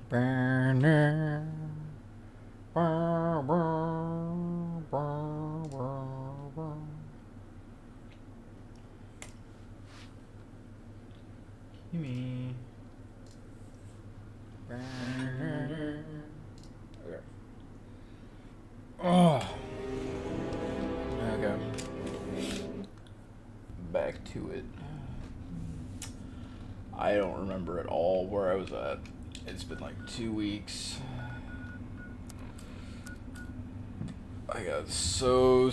Burner. Me. Burner. Okay. Oh. Okay. Back to it. I don't remember at all where I was at. It's been like 2 weeks. I got so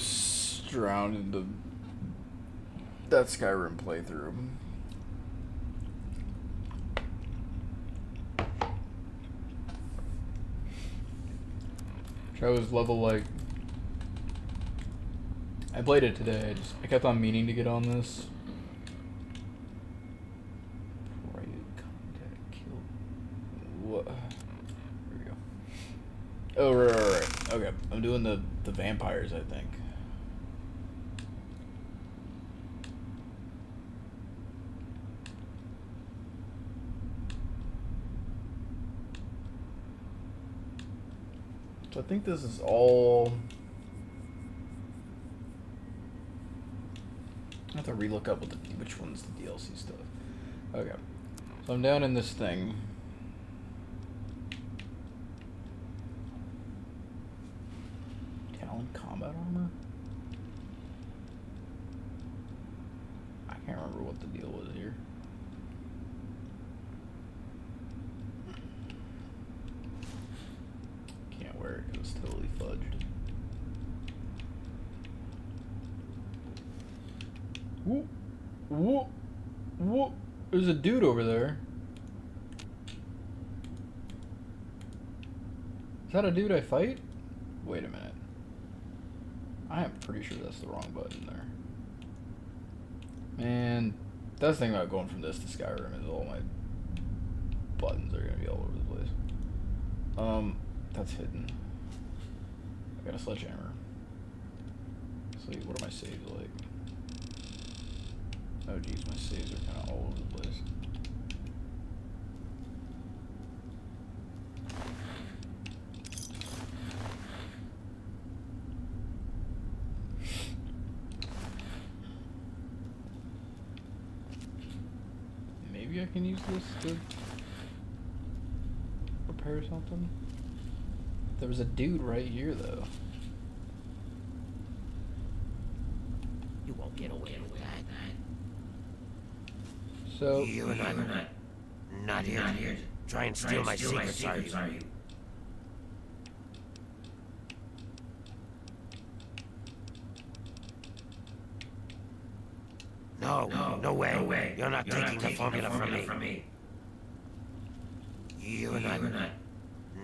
drowned into that Skyrim playthrough. I was level like. I played it today. I kept on meaning to get on this. Contact kill. What? Here we go. Oh right. Okay, I'm doing the vampires. I think. So I think this is all. I have to relook up which one's the DLC stuff. Okay. So I'm down in this thing. Talon combat armor? I can't remember what the deal was here. Can't wear it because it's totally fudged. Whoop, whoop, whoop. There's a dude over there. Is that a dude I fight? Wait a minute. I am pretty sure that's the wrong button there. Man, that's the thing about going from this to Skyrim is all my buttons are gonna be all over the place. That's hidden. I got a sledgehammer. So what are my saves like? Oh geez, my saves are kind of all over the place. Maybe I can use this to repair something? There was a dude right here though. You won't get away with that. So You and I are not here to try and steal my secrets, are you? No way. You're not taking the formula from me. You and I are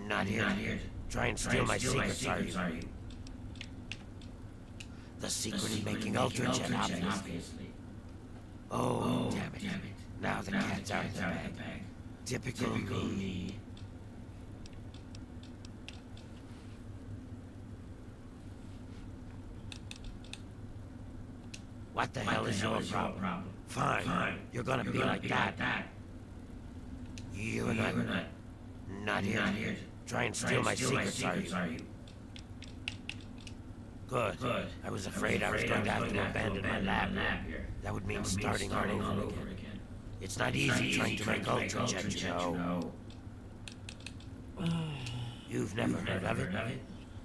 not here to try and steal my secrets, are you? The secret in making Ultrajet, obviously. Oh, damn it. Now the cat's out of the bag. Typical me. What the hell is your problem? Fine. You're gonna be like that. You and I are not here to try and steal my secrets, are you? Good. I was afraid I was going to have to abandon my lab here. That would mean starting all over again. It's not easy trying to make Ultrajet, you know. You've never heard of it?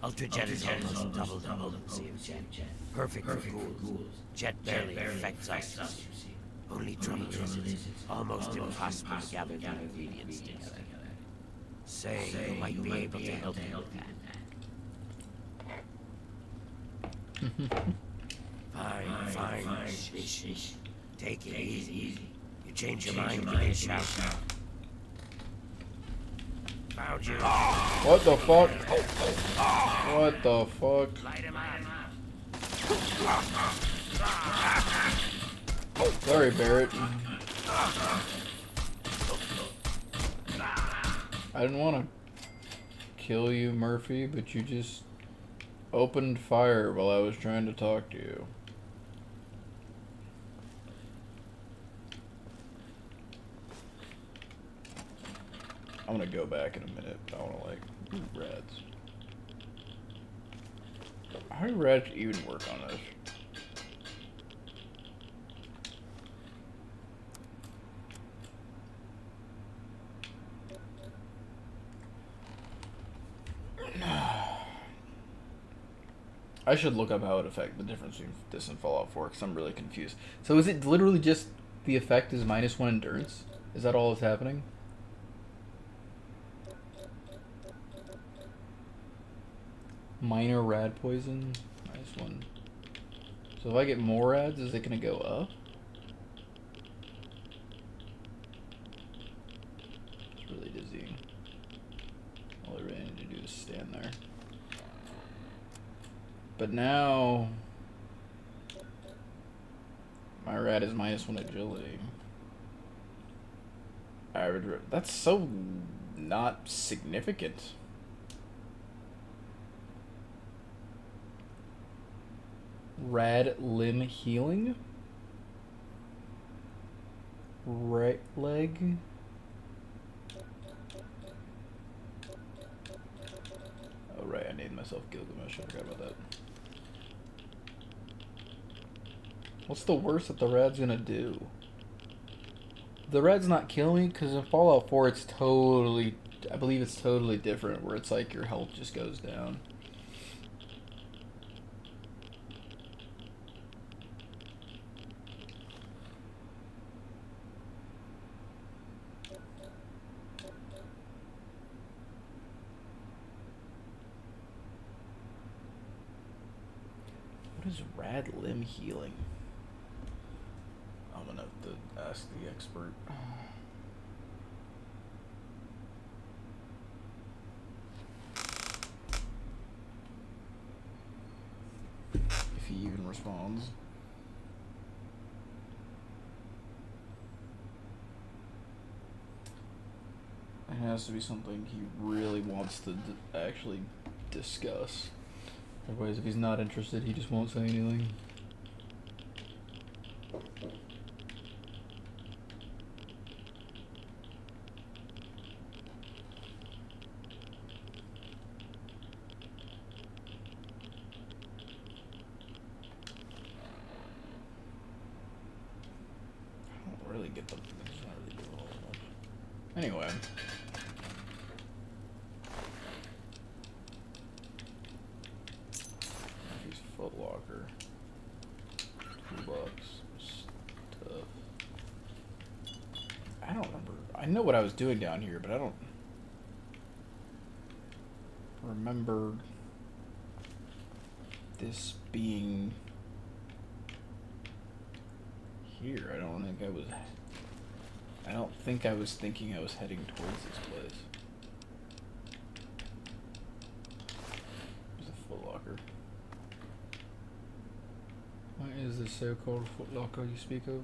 Ultrajet is almost double the potency of jet. Perfect for ghouls. Jet barely affects us, you see. Only trouble is it's almost impossible to gather the ingredients together. Say, you might be able to help me with that. Fine. Shh. Take it easy. You change your mind, give me a shout. Found you. what the fuck? What the fuck? Light him up. Sorry, Barrett. I didn't want to kill you, Murphy, but you just opened fire while I was trying to talk to you. I'm gonna go back in a minute, but I wanna like ooh, rads. How do rads even work on this? I should look up how it affects the difference between this and Fallout 4 because I'm really confused. So is it literally just the effect is -1 endurance? Is that all that's happening? Minor rad poison, -1. So if I get more rads, is it gonna go up? It's really dizzying. All I really need to do is stand there. But now my rad is -1 agility. Average. That's so not significant. Rad limb healing. Right leg. Oh right, I named myself Gilgamesh. I forgot about that. What's the worst that the rad's gonna do? The rad's not killing me because in Fallout 4 it's totally, I believe it's totally different where it's like your health just goes down. What is rad limb healing? I'm gonna have to ask the expert. If he even responds. It has to be something he really wants to actually discuss. Otherwise, if he's not interested, he just won't say anything. I don't really get the. It's not really doing all that much. Anyway. Foot Locker. $2. Stuff. I don't remember. I know what I was doing down here, but I don't remember this being here. I don't think I was thinking I was heading towards this place. There's a Foot Locker. What is this so-called Foot Locker you speak of?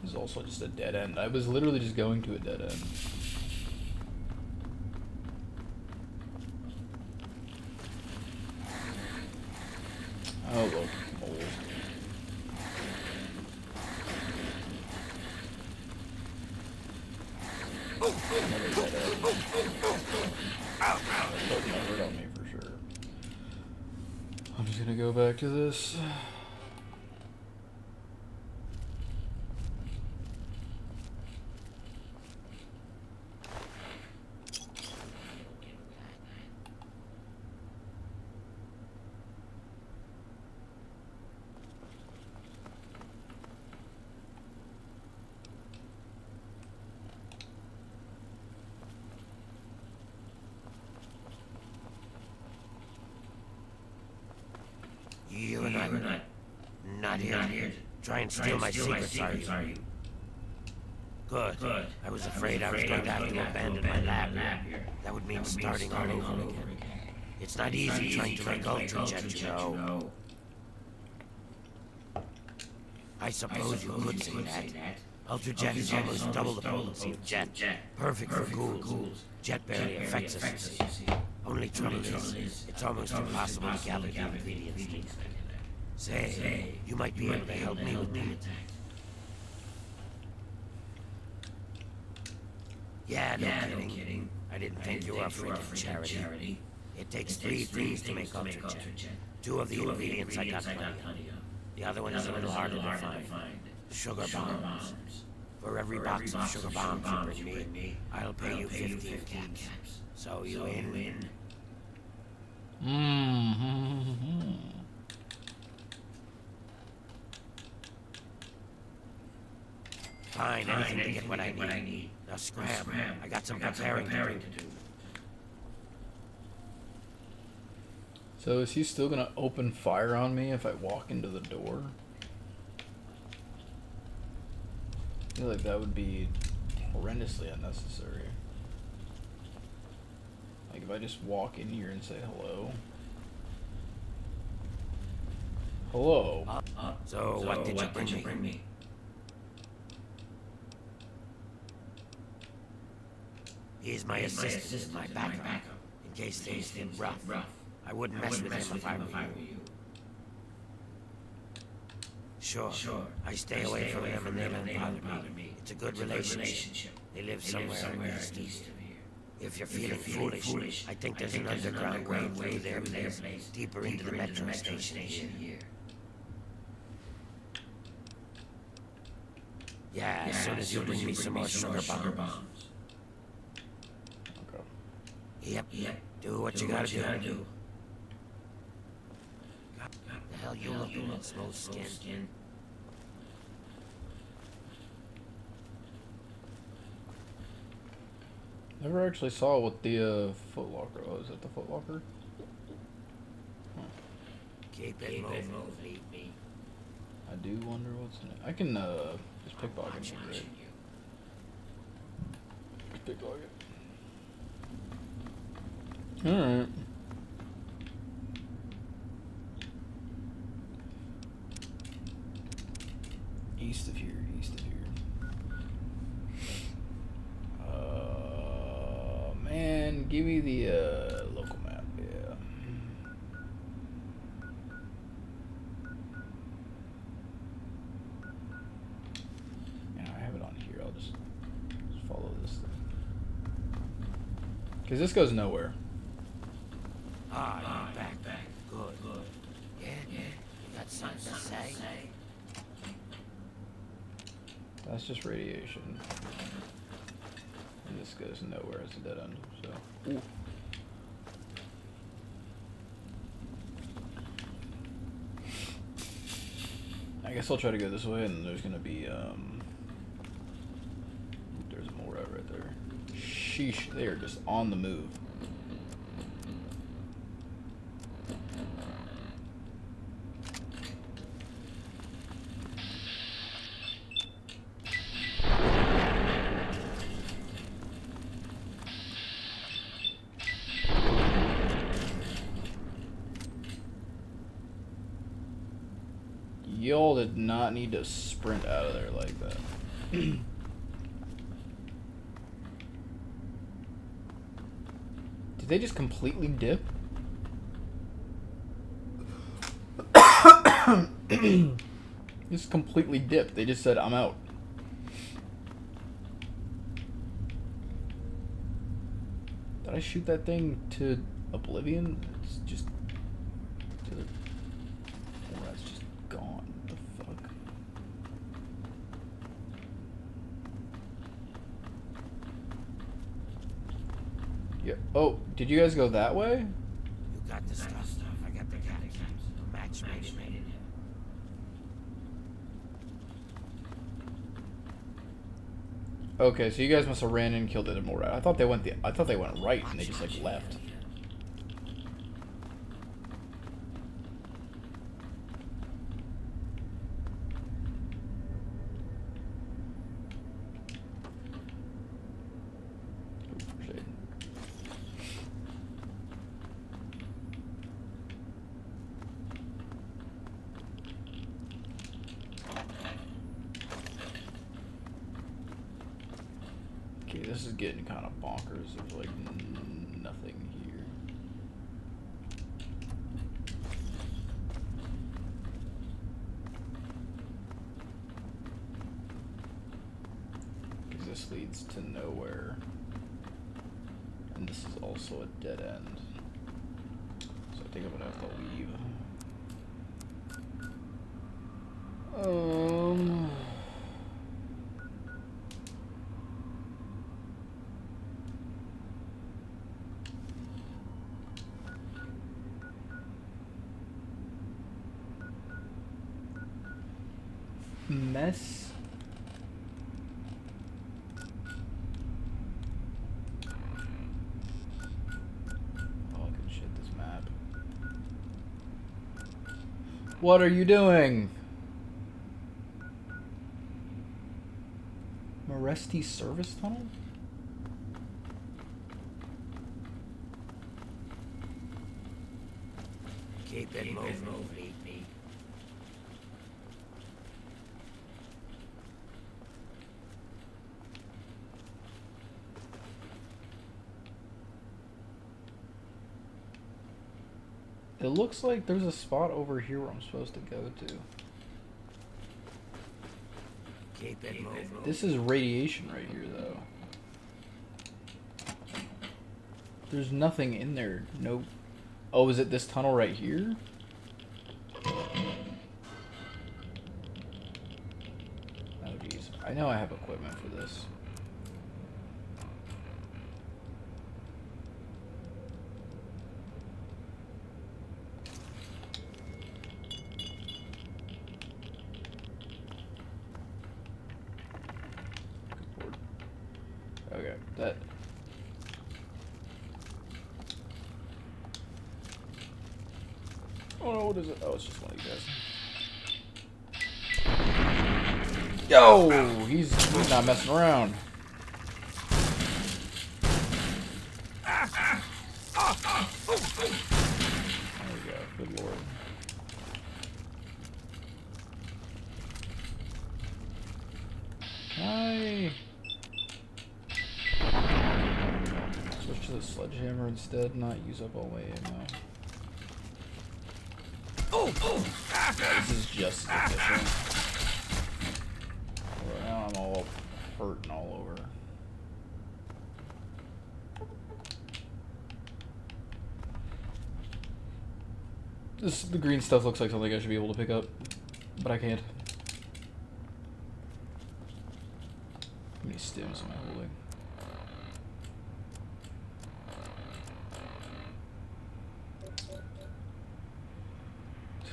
This is also just a dead end. I was literally just going to a dead end. Oh, look, moles. Hurt on me for sure. I'm just gonna go back to this. You're not here to try and steal my secrets, are you? Good. I was afraid I was going to have to abandon my lab here. That would mean starting all over again. It's not easy trying to make Ultrajet, you know. I suppose you could say that. Ultrajet is almost double the potency of Jet. Perfect for ghouls. Jet barely affects us, you see. Only trouble is, it's almost impossible to gather the ingredients together. Say, you might be able to help me with that. Yeah, no kidding. I didn't think you were afraid of charity. It takes 3 things to make Ultra Jet. 2 of the ingredients I got plenty of. The other one is a little harder to find. Sugar bombs. For every box of sugar bombs you bring me, I'll pay you 15 caps. So you in? Mm-hmm. Fine, anything to get what I need. Now scram. I got some preparing to do. So is he still gonna open fire on me if I walk into the door? I feel like that would be horrendously unnecessary. Like if I just walk in here and say hello. Hello. So what did you bring me? He's my assistant, my backup, in case things get rough. I wouldn't mess with him if I were you. Sure, I stay away from them and they don't bother me. It's a good relationship. They live somewhere east of here. If you're feeling foolish, I think there's an underground way through their place, deeper into the metro station here. Yeah, as soon as you bring me some more sugar bombs. Yep. Do what you gotta do. The hell you looking at, smooth skin? Never actually saw what the Foot Locker was. Is that the Foot Locker? Huh. Keep it moving. I do wonder what's in it. I can just pickpocket you, right? Pickpocket. Alright. East of here. Man, give me the local map, yeah. Yeah, I have it on here. I'll just follow this thing. Because this goes nowhere. Ah, you're back. Good. Yeah. You got something to say? That's just radiation. And this goes nowhere. It's a dead end, so. Ooh. I guess I'll try to go this way, and there's gonna be, there's a mole rat right there. Sheesh, they are just on the move. Y'all did not need to sprint out of there like that. Did they just completely dip? Just completely dipped. They just said, I'm out. Did I shoot that thing to oblivion? It's just... That's just gone. What the fuck? Yeah. Oh, did you guys go that way? You got the stuff. I got the catechisms. A match made in heaven. Okay, so you guys must have ran in and killed the mole rat. I thought they went right and they just like left. Okay, this is getting kind of bonkers. There's like nothing here. this leads to nowhere. And this is also a dead end. So I think I'm gonna have to leave. Mess. Fucking shit, this map. What are you doing? Maresti service tunnel? Keep it moving. It looks like there's a spot over here where I'm supposed to go to. Keep it moving. This is radiation right here, though. There's nothing in there. Nope. Oh, is it this tunnel right here? Oh, jeez. I know I have equipment for this. Okay, that... Oh no, what is it? Oh, it's just one of you guys. Yo! He's not messing around. There we go. Good lord. Can I... switch to the sledgehammer instead, not use up all my ammo? Yeah, this is just as efficient. Right now I'm all hurting all over. The green stuff looks like something I should be able to pick up, but I can't. How many stims am I holding?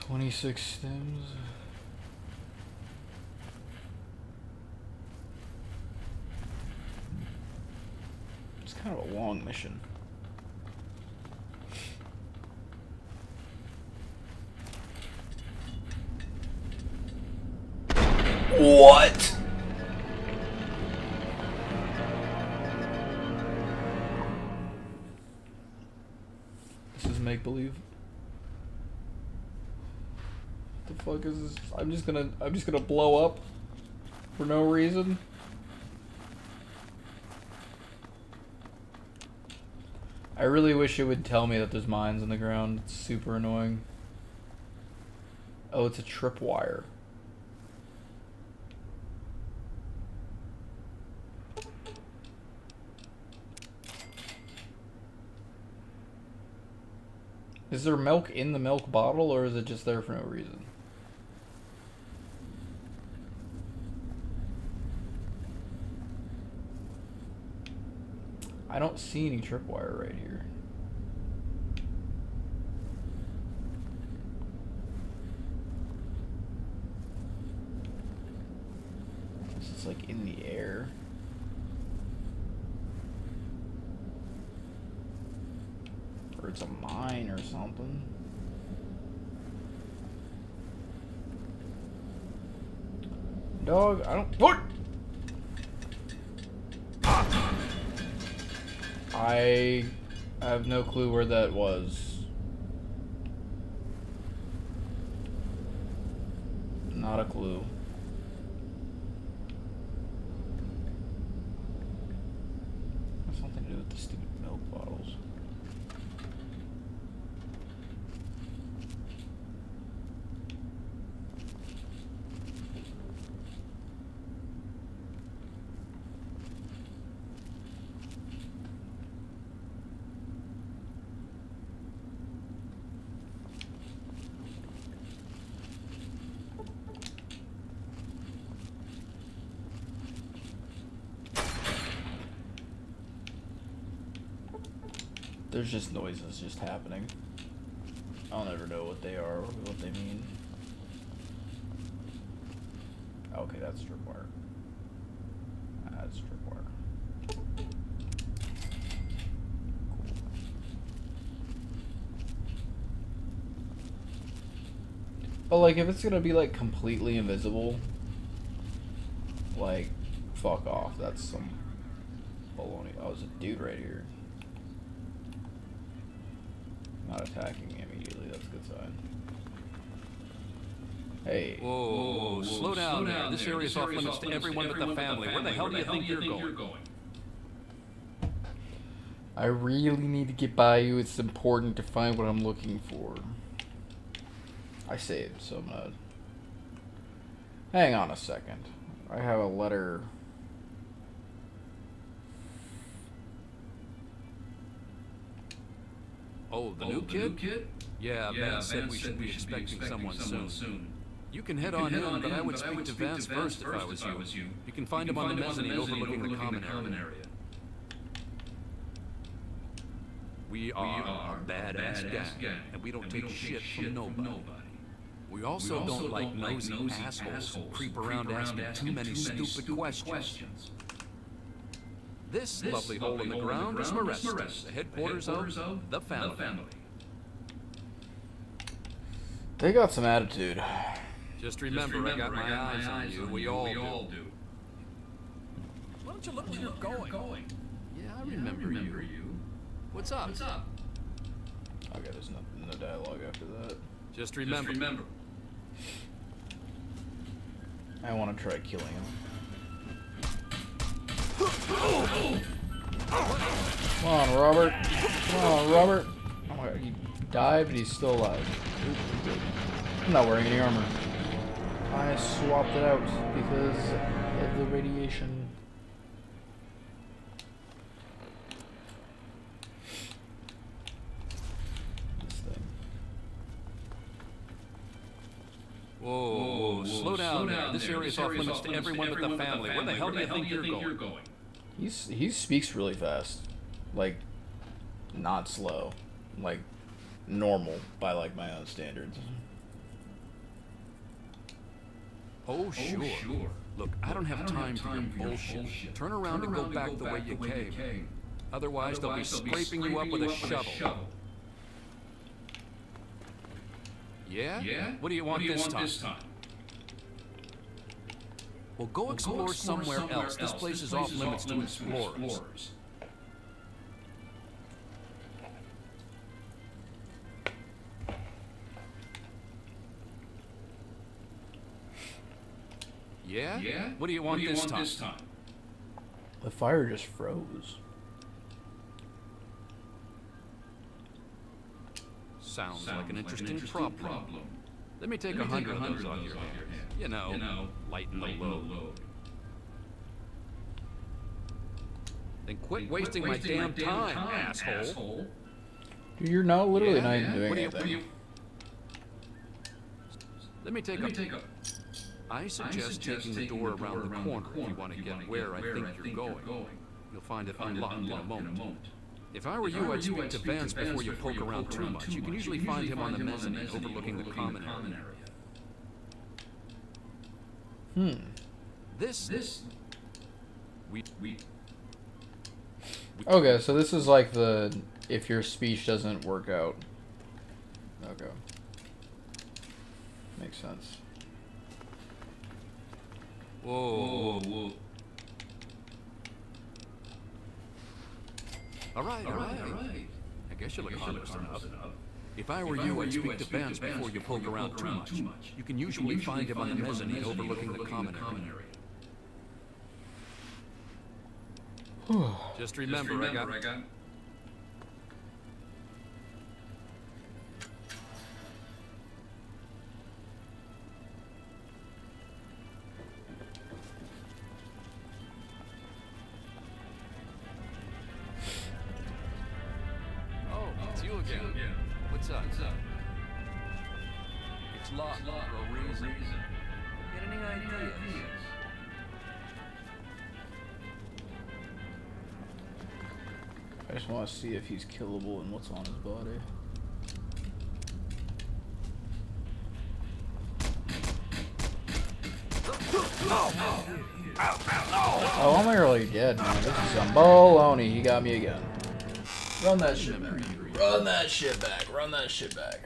$26 stims. It's kind of a long mission. What? This is make-believe. What the fuck is this? I'm just gonna blow up for no reason. I really wish it would tell me that there's mines in the ground. It's super annoying. Oh, it's a tripwire. Is there milk in the milk bottle, or is it just there for no reason? I don't see any tripwire right here. This is like in the air. Or it's a mine or something. Dog, I don't... What? I have no clue where that was. Not a clue. Has something to do with the stupid milk bottles. there's just noises just happening. I'll never know what they are or what they mean. Okay, that's tripwire. That's tripwire. But like, if it's gonna be like completely invisible, like, fuck off. That's some baloney. Oh, there's a dude right here. Not attacking me immediately. That's a good sign. Hey. Whoa, slow down there. This area is off limits to everyone but the family. Where the hell do you think you're going? I really need to get by you. It's important to find what I'm looking for. I saved, so I'm gonna... Hang on a second. I have a letter... Oh, the new kid? Yeah, Ben said we should be expecting someone soon. You can head on in, but I would speak to Vance first if I was you. You can find him on the mezzanine overlooking the common area. We are a badass gang, and we don't take shit from nobody. We also don't like nosy assholes who creep around asking too many stupid questions. This lovely hole in the ground is Marestas, the headquarters of the family. They got some attitude. Just remember, I got my eyes on you. We all do. Why don't you look where you're going? Yeah, I remember you. What's up? Okay, there's no dialogue after that. Just remember. I want to try killing him. Come on, Robert. Oh my god, he died, but he's still alive. I'm not wearing any armor. I swapped it out because of the radiation. This thing. Whoa, slow down there. This area is off limits to everyone but the family. Where the hell do you think you're going? He speaks really fast. Like, not slow. Like, normal by like my own standards. Oh, sure. Look, I don't have time for your bullshit. Turn around and go back the way you came. Otherwise, they'll be scraping you up with a shovel. Yeah? What do you want this time? Well, go explore somewhere else. This place is off limits to explorers. Yeah? What do you want this time? The fire just froze. Sounds like an interesting problem. Let me take 100 of those on your hands. You know, lighten the load. Then quit wasting my damn time, asshole. Dude, you're not literally not even doing What do anything. you... Let me take a... I suggest taking the door around the corner if you want to get where I think you're going. You'll find it unlocked in a moment. If I were you, I'd speak to Vance before you poke around too much. You can usually find him on the mezzanine overlooking the common area. This... We... Okay, so this is like the if your speech doesn't work out. Okay. Makes sense. Whoa. All right. I guess you look harmless enough. If I were you, I'd speak to Vance before you poke around too much. You can usually find him on the mezzanine overlooking the common area. Just remember, I got... Oh, it's you again. What's up? It's locked for a reason. Get any ideas? I just want to see if he's killable and what's on his body. Oh, I'm nearly dead, man. This is some baloney. He got me again. Run that shit back. Run that shit back. Run that shit back.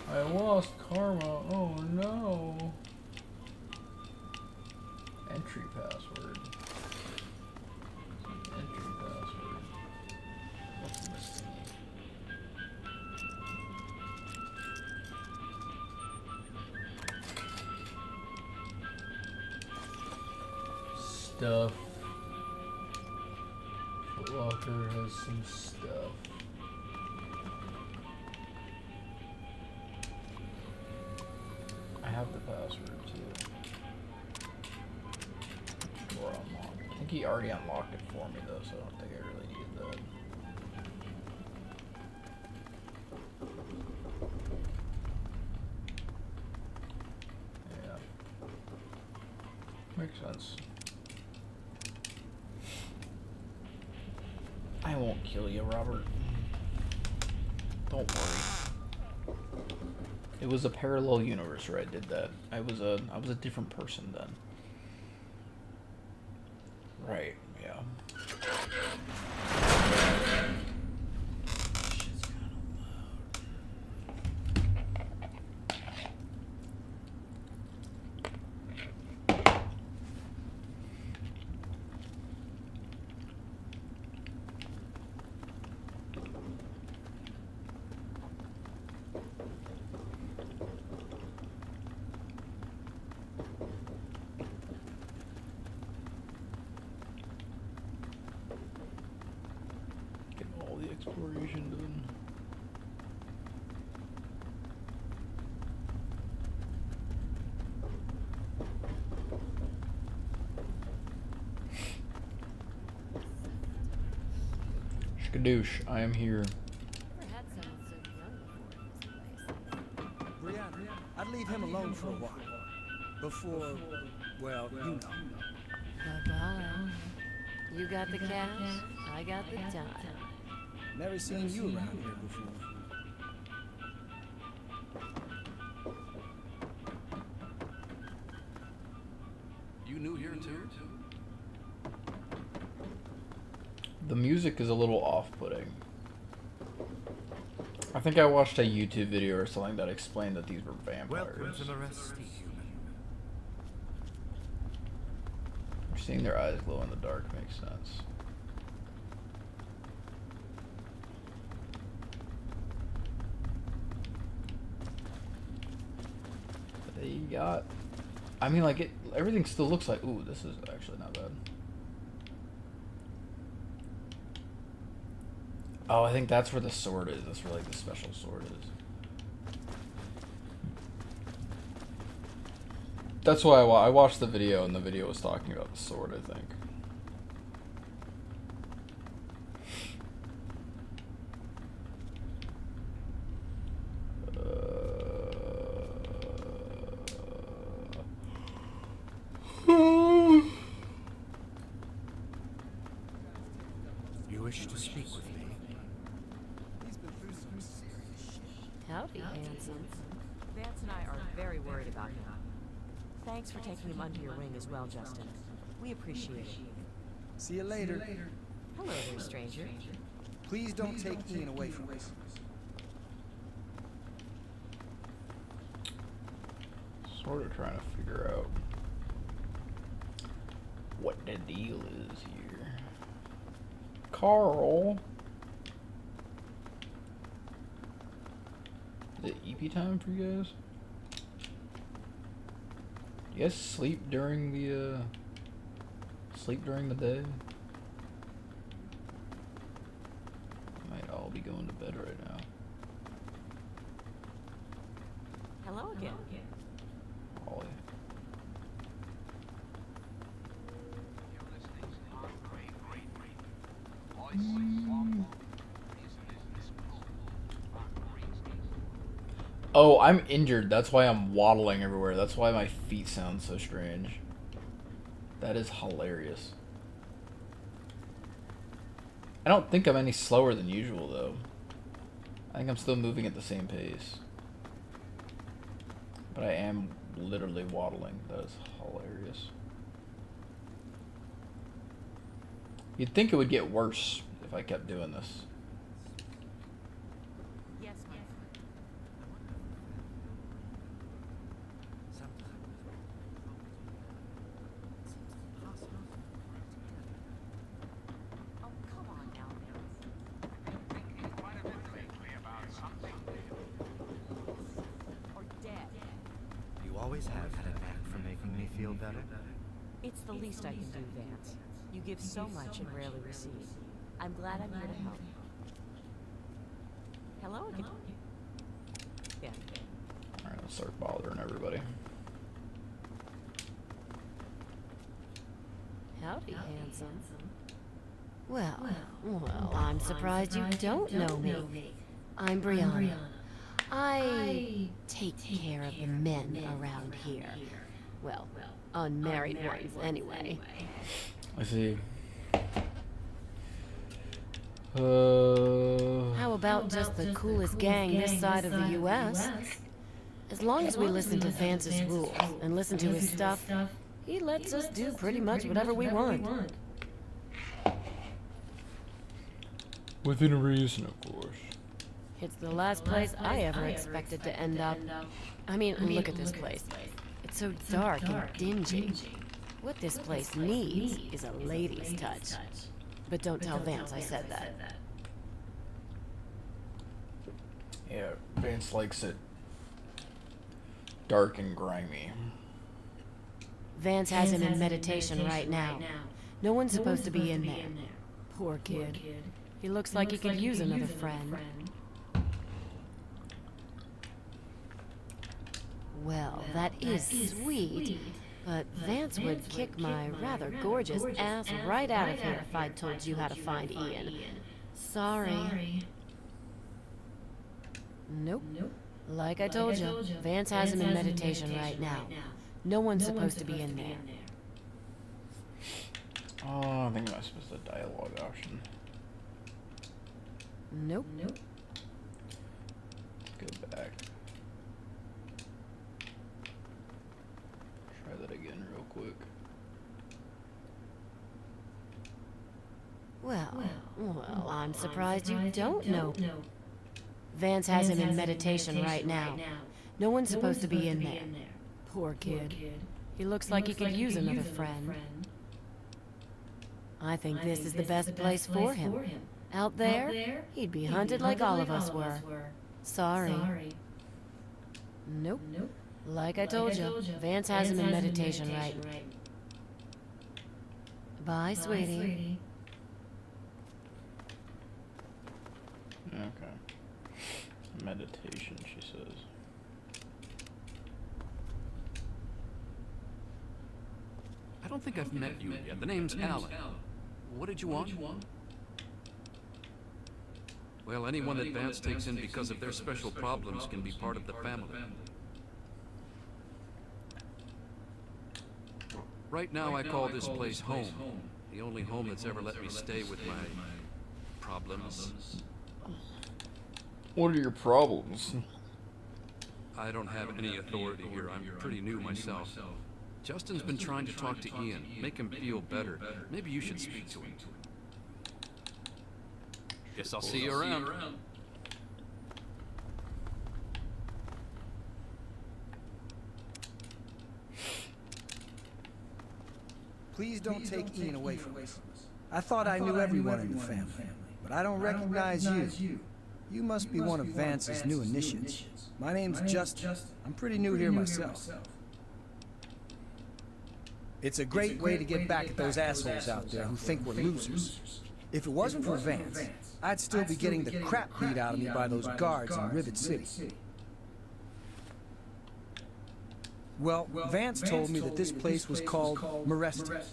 I lost karma. Oh no. Entry password. Entry password. What's this thing? Stuff. Foot Locker has some stuff. I have the password too. Or unlocked. I think he already unlocked it for me though, so I don't think I really needed that. Yeah. Makes sense. I won't kill you, Robert. Don't worry. It was a parallel universe where I did that. I was a different person then. Right, yeah. Shit's kinda exploration done. Skadoosh, I am here. Brianna, I'd leave him alone for a while. Before, well, you know. Well, you got the cash, I got the time. Never seen you around here before. You new here too? The music is a little off-putting. I think I watched a YouTube video or something that explained that these were vampires. Seeing their eyes glow in the dark makes sense. They got, I mean, like, everything still looks like, ooh, this is actually not bad. Oh, I think that's where the sword is. That's where, like, the special sword is. That's why I watched the video, and the video was talking about the sword, I think. You wish to speak with me? Howdy, handsome. Vance and I are very worried about him. Thanks for taking him under your wing as well, Justin. We appreciate it. See you later. Hello there, stranger. Please don't take Ian away from us. Sort of trying to figure out what the deal is here. Carl! Is it EP time for you guys? Do you guys sleep during the day? Might all be going to bed right now. Hello again. Ollie. Oh, I'm injured. That's why I'm waddling everywhere. That's why my feet sound so strange. That is hilarious. I don't think I'm any slower than usual, though. I think I'm still moving at the same pace. But I am literally waddling. That is hilarious. You'd think it would get worse if I kept doing this. Yes, ma'am. Oh, come on now, or dead. You always have had a knack for making me feel better. It's the least I can do, Vance. You give so much and rarely receive. I'm glad I'm here to help. Hello again. Yeah. Alright, let's start bothering everybody. Howdy, handsome. Well, I'm surprised you don't know me. I'm Brianna. I take care of the men around here. Well, unmarried ones, anyway. I see. How about just the coolest gang this side of the U.S.? As long as we listen to Vance's rules and listen to his stuff, he lets us do pretty much whatever we want. Within reason, of course. It's the last place I ever expected to end up. I mean, look at this place. It's so dark and dingy. What this place needs is a lady's touch. But don't tell Vance I said that. Yeah, Vance likes it dark and grimy. Vance has him in meditation right now. No one's supposed to be in there. Poor kid. He looks like he could use another friend. Well, that is sweet, but Vance would kick my rather gorgeous ass right out of here if I'd told you how to find Ian. Sorry. Nope. Like I told you, Vance has him in meditation right now. No one's supposed to be in there. Oh, I think I missed the dialogue option. Nope. Go back. Try that again real quick. Well, I'm surprised you don't know. Vance has him in meditation right now. No one's supposed to be in there. Poor kid. He looks like he could use another friend. I think this is the best place for him. Out there, he'd be hunted like all of us were. Sorry. Nope. Like I told you, Vance has him in meditation right. Bye, sweetie. Okay. Meditation, she says. I don't think I've met you yet. The name's Alan. What did you want? Well, anyone that Vance takes in because of their special problems can be part of the family. Right now I call this place home. The only home that's ever let me stay with my problems. What are your problems? I don't have any authority here. I'm pretty new myself. Justin's been trying to talk to Ian, make him feel better. Maybe you should speak to him. Guess I'll see you around. Please don't take Ian away from us. I thought I knew everyone in the family, but I don't recognize you. You must be one of Vance's new initiates. My name's Justin. I'm pretty new here myself. It's a great way to get back at those assholes out there who think we're losers. If it wasn't for Vance, I'd still be getting the crap beat out of me by those guards in Rivet City. Well, Vance told me that this place was called Meresti.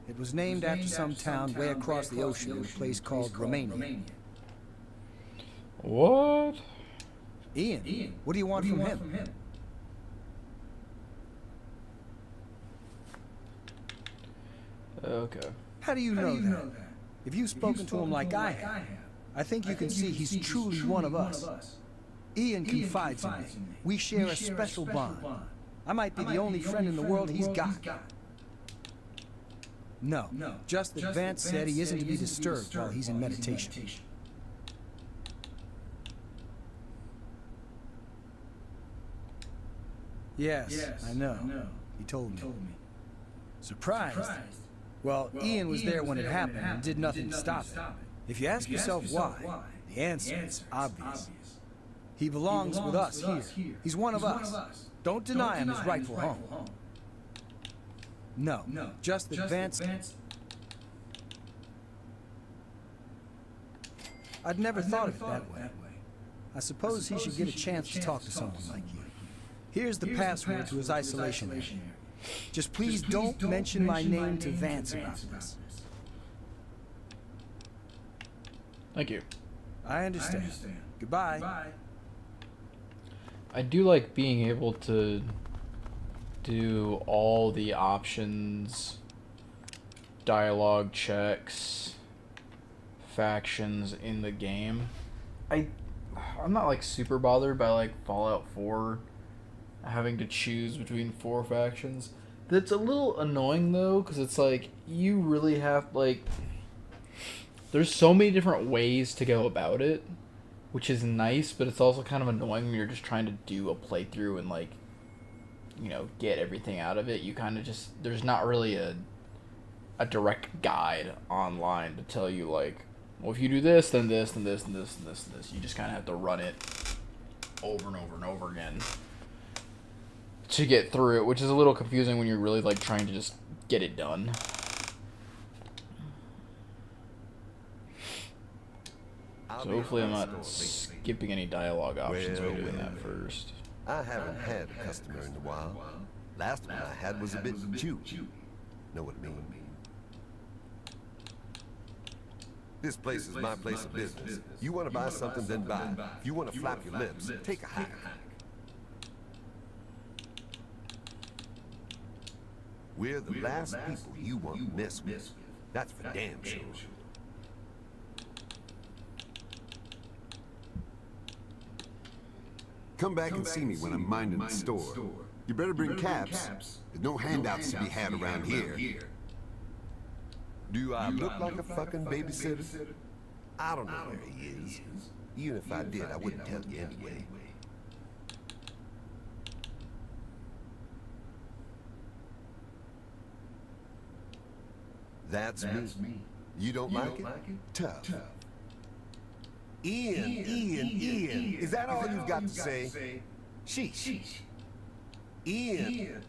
It was named after some town way across the ocean in a place called Romania. What? Ian, what do you want from him? Okay. How do you know that? If you've spoken to him like I have, I think you can see he's truly one of us. Ian confides in me. We share a special bond. I might be the only friend in the world he's got. No, just that Vance said he isn't to be disturbed while he's in meditation. Yes, I know. He told me. Surprised? Well, Ian was there when it happened and did nothing to stop it. If you ask yourself why, the answer is obvious. He belongs with us here. He's one of us. Don't deny him his rightful home. No, just that Vance... I'd never thought of it that way. I suppose he should get a chance to talk to someone like you. Here's the password to his isolation area. Just please don't mention my name to Vance about this. Thank you. I understand. Goodbye. I do like being able to do all the options, dialogue checks, factions in the game. I'm not like super bothered by like Fallout 4 having to choose between 4 factions. That's a little annoying though, because it's like you really have like there's so many different ways to go about it, which is nice, but it's also kind of annoying when you're just trying to do a playthrough and like, you know, get everything out of it. You kind of just, there's not really a direct guide online to tell you like, well, if you do this, then this, then this, and this, and this, and this. You just kind of have to run it over and over and over again to get through it, which is a little confusing when you're really like trying to just get it done. So hopefully I'm not skipping any dialogue options by doing that first. I haven't had a customer in a while. Last one I had was a bit chewy. Know what I mean? This place is my place of business. You want to buy something, then buy it. If you want to flap your lips, take a hike. We're the last people you want to mess with. That's for damn sure. Come back and see me when I'm minding the store. You better bring caps. There's no handouts to be had around here. Do I look like a fucking babysitter? I don't know where he is. Even if I did, I wouldn't tell you anyway. That's me. You don't like it? Tough. Ian. Is that all you've got to say? Sheesh. Ian.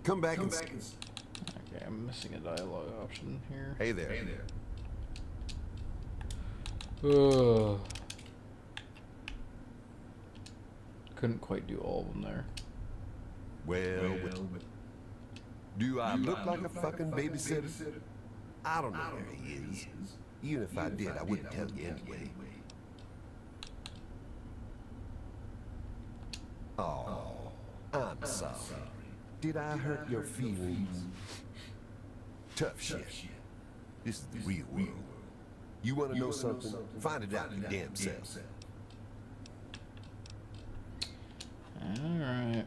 Come back and... Okay, I'm missing a dialogue option here. Hey there. Ugh. Couldn't quite do all of them there. Well. Do I look like a fucking babysitter? I don't know where he is. Even if I did, I wouldn't tell you anyway. Oh, I'm sorry. Did I hurt your feelings? Tough shit. This is the real world. You want to know something? Find it out your damn self. Alright.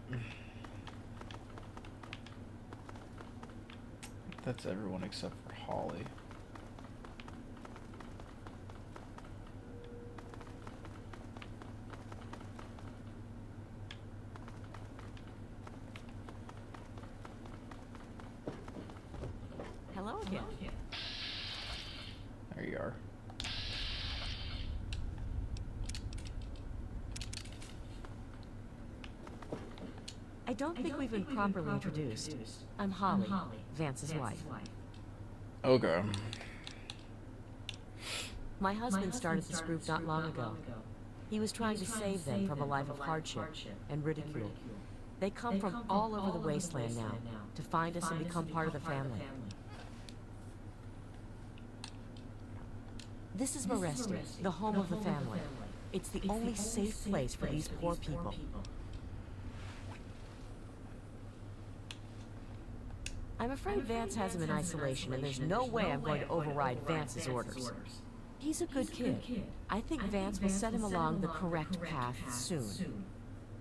That's everyone except for Holly. Hello again. There you are. I don't think we've been properly introduced. I'm Holly, Vance's wife. Okay. My husband started this group not long ago. He was trying to save them from a life of hardship and ridicule. They come from all over the wasteland now to find us and become part of the family. This is Maresti, the home of the family. It's the only safe place for these poor people. I'm afraid Vance has him in isolation, and there's no way I'm going to override Vance's orders. He's a good kid. I think Vance will set him along the correct path soon.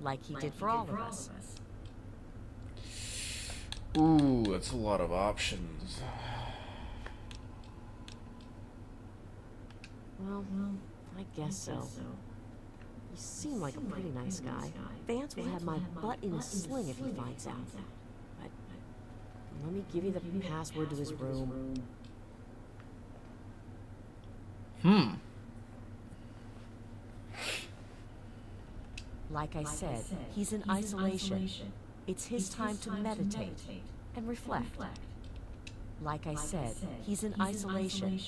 Like he did for all of us. Ooh, that's a lot of options. Well, I guess so. You seem like a pretty nice guy. Vance will have my butt in a sling if he finds out. But let me give you the password to his room. Like I said, he's in isolation. It's his time to meditate and reflect. Like I said, he's in isolation.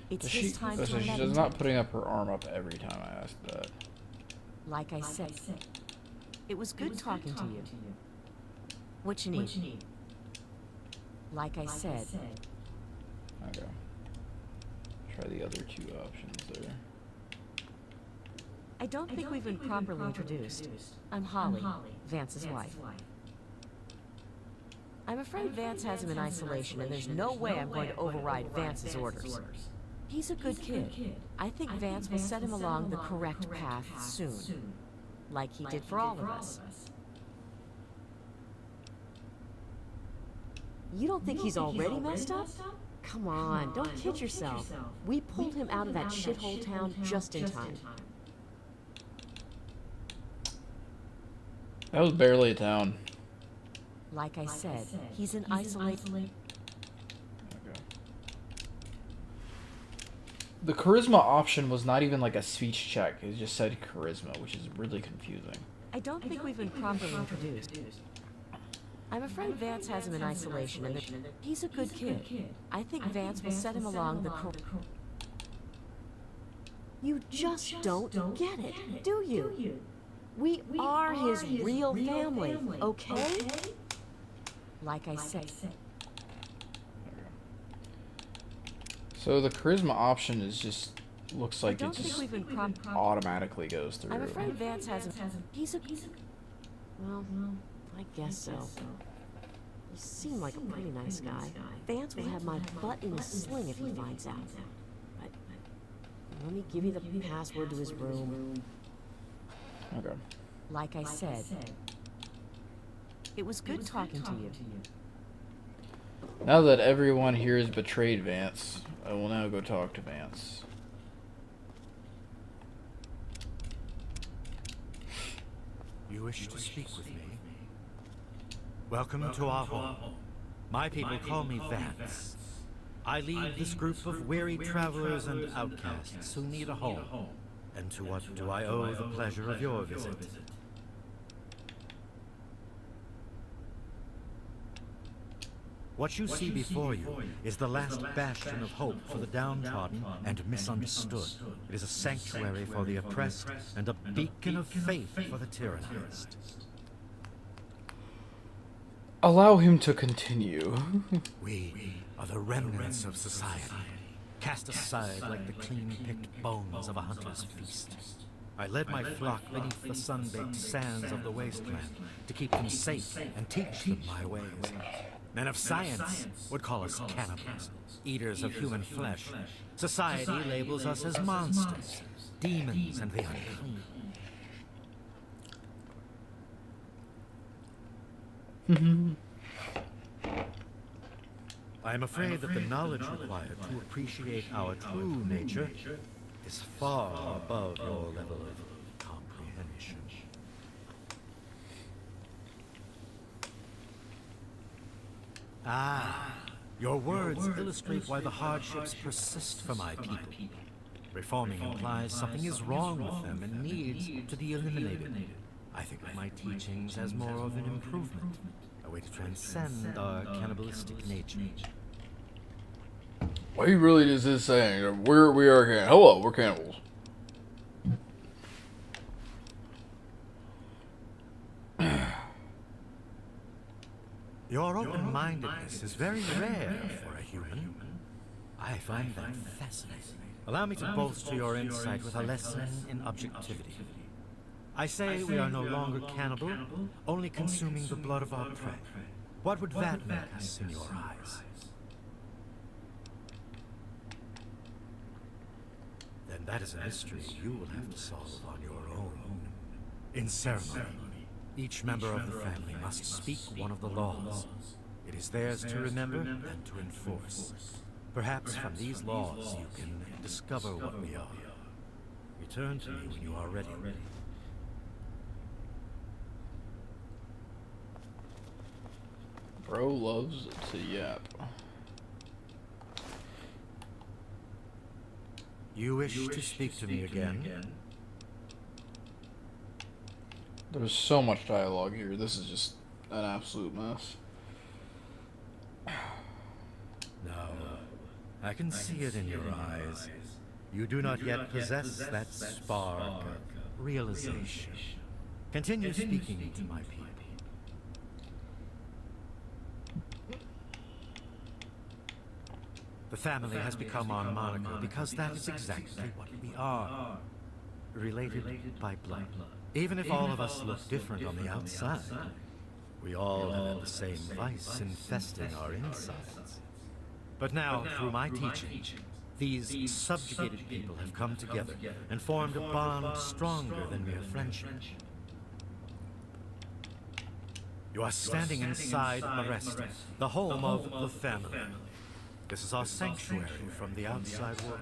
It's his time to meditate. She's not putting up her arm up every time I ask that. Like I said, it was good talking to you. What you need? Like I said. Okay. Try the other two options there. I don't think we've been properly introduced. I'm Holly, Vance's wife. I'm afraid Vance has him in isolation, and there's no way I'm going to override Vance's orders. He's a good kid. I think Vance will set him along the correct path soon. Like he did for all of us. You don't think he's already messed up? Come on, don't kid yourself. We pulled him out of that shithole town just in time. That was barely a town. Like I said, he's in isolation. Okay. The charisma option was not even like a speech check. It just said charisma, which is really confusing. I don't think we've been properly introduced. I'm afraid Vance has him in isolation, and he's a good kid. I think Vance will set him along the correct. You just don't get it, do you? We are his real family, okay? Like I said. So the charisma option is just looks like it just automatically goes through. I'm afraid Vance has him. He's a. Well, I guess so. You seem like a pretty nice guy. Vance will have my butt in a sling if he finds out. But let me give you the password to his room. Okay. Like I said, it was good talking to you. Now that everyone here has betrayed Vance, I will now go talk to Vance. You wish to speak with me? Welcome to our home. My people call me Vance. I lead this group of weary travelers and outcasts who need a home. And to what do I owe the pleasure of your visit? What you see before you is the last bastion of hope for the downtrodden and misunderstood. It is a sanctuary for the oppressed and a beacon of faith for the tyrannized. Allow him to continue. We are the remnants of society, cast aside like the clean-picked bones of a hunter's feast. I led my flock beneath the sun-baked sands of the wasteland to keep them safe and teach them my ways. Men of science would call us cannibals, eaters of human flesh. Society labels us as monsters, demons and the unclean. I am afraid that the knowledge required to appreciate our true nature is far above your level of comprehension. Ah, your words illustrate why the hardships persist for my people. Reforming implies something is wrong with them and needs to be eliminated. I think of my teachings as more of an improvement, a way to transcend our cannibalistic nature. Well, he really is just saying, we are cannibals. Hello, we're cannibals. Your open-mindedness is very rare for a human. I find that fascinating. Allow me to bolster your insight with a lesson in objectivity. I say we are no longer cannibal, only consuming the blood of our prey. What would that make us in your eyes? Then that is a mystery you will have to solve on your own. In ceremony, each member of the family must speak one of the laws. It is theirs to remember and to enforce. Perhaps from these laws you can discover what we are. Return to me when you are ready. Bro loves to yap. You wish to speak to me again? There's so much dialogue here. This is just an absolute mess. No, I can see it in your eyes. You do not yet possess that spark of realization. Continue speaking to my people. The family has become our moniker because that is exactly what we are. Related by blood. Even if all of us look different on the outside, we all have the same vice infesting our insides. But now, through my teaching, these subjugated people have come together and formed a bond stronger than mere friendship. You are standing inside Arresta, the home of the family. This is our sanctuary from the outside world.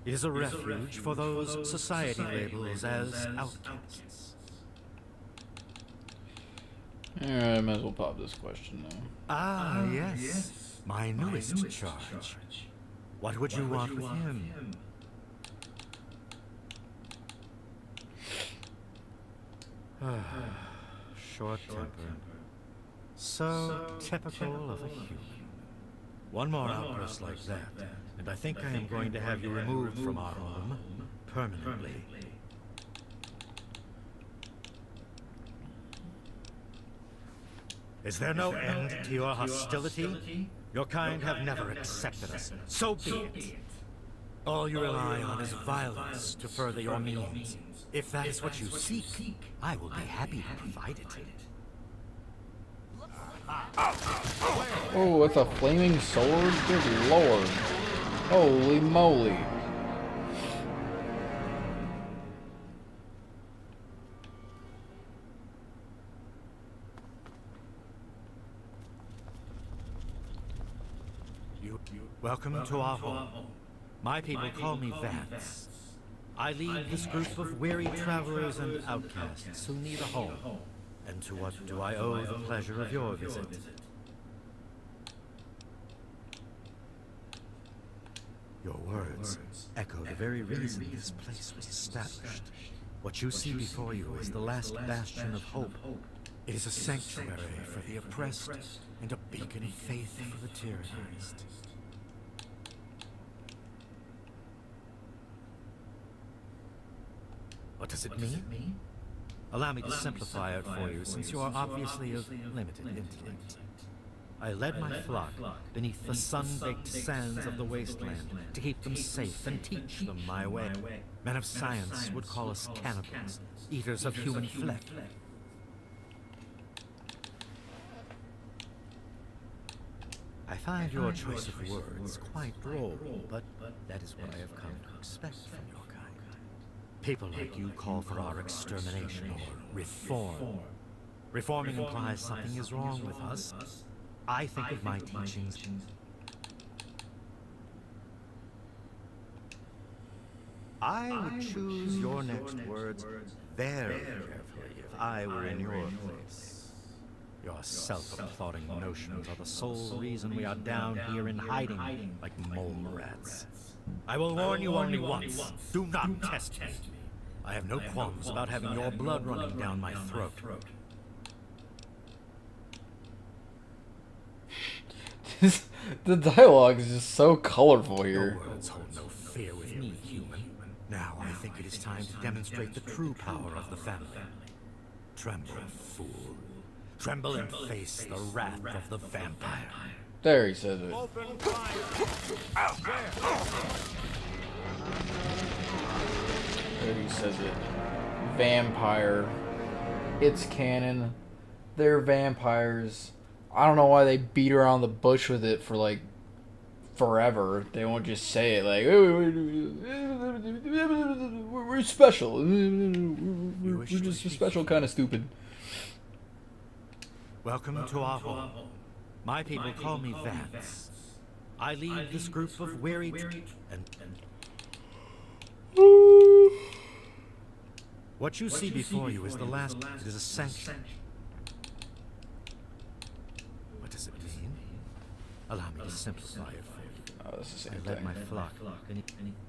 It is a refuge for those society labels as outcasts. I might as well pop this question now. Ah, yes. My newest charge. What would you want with him? Short temper. So typical of a human. One more outburst like that, and I think I am going to have you removed from our home permanently. Is there no end to your hostility? Your kind have never accepted us. So be it. All you rely on is violence to further your means. If that is what you seek, I will be happy to provide it. Oh, it's a flaming sword? Good lord. Holy moly. Welcome to our home. My people call me Vance. I lead this group of weary travelers and outcasts who need a home. And to what do I owe the pleasure of your visit? Your words echo the very reason this place was established. What you see before you is the last bastion of hope. It is a sanctuary for the oppressed and a beacon of faith for the tyrannized. What does it mean? Allow me to simplify it for you, since you are obviously of limited intellect. I led my flock beneath the sun-baked sands of the wasteland to keep them safe and teach them my way. Men of science would call us cannibals, eaters of human flesh. I find your choice of words quite droll, but that is what I have come to expect from your kind. People like you call for our extermination or reform. Reforming implies something is wrong with us. I think of my teachings. I would choose your next words very carefully if I were in your place. Your self-applauding notions are the sole reason we are down here in hiding like mole rats. I will warn you only once. Do not test me. I have no qualms about having your blood running down my throat. The dialogue is just so colorful here. Your words hold no fear with me, human. Now I think it is time to demonstrate the true power of the family. Tremble, fool. Tremble and face the wrath of the vampire. There he says it. Open fire! Out there! There he says it. Vampire. It's canon. They're vampires. I don't know why they beat around the bush with it for like forever. They won't just say it like, we're special. We're just a special kind of stupid. Welcome to our home. My people call me Vance. I lead this group of weary and what you see before you is the last. It is a sanction. What does it mean? Allow me to simplify it for you. Oh, that's the same I led thing. my flock.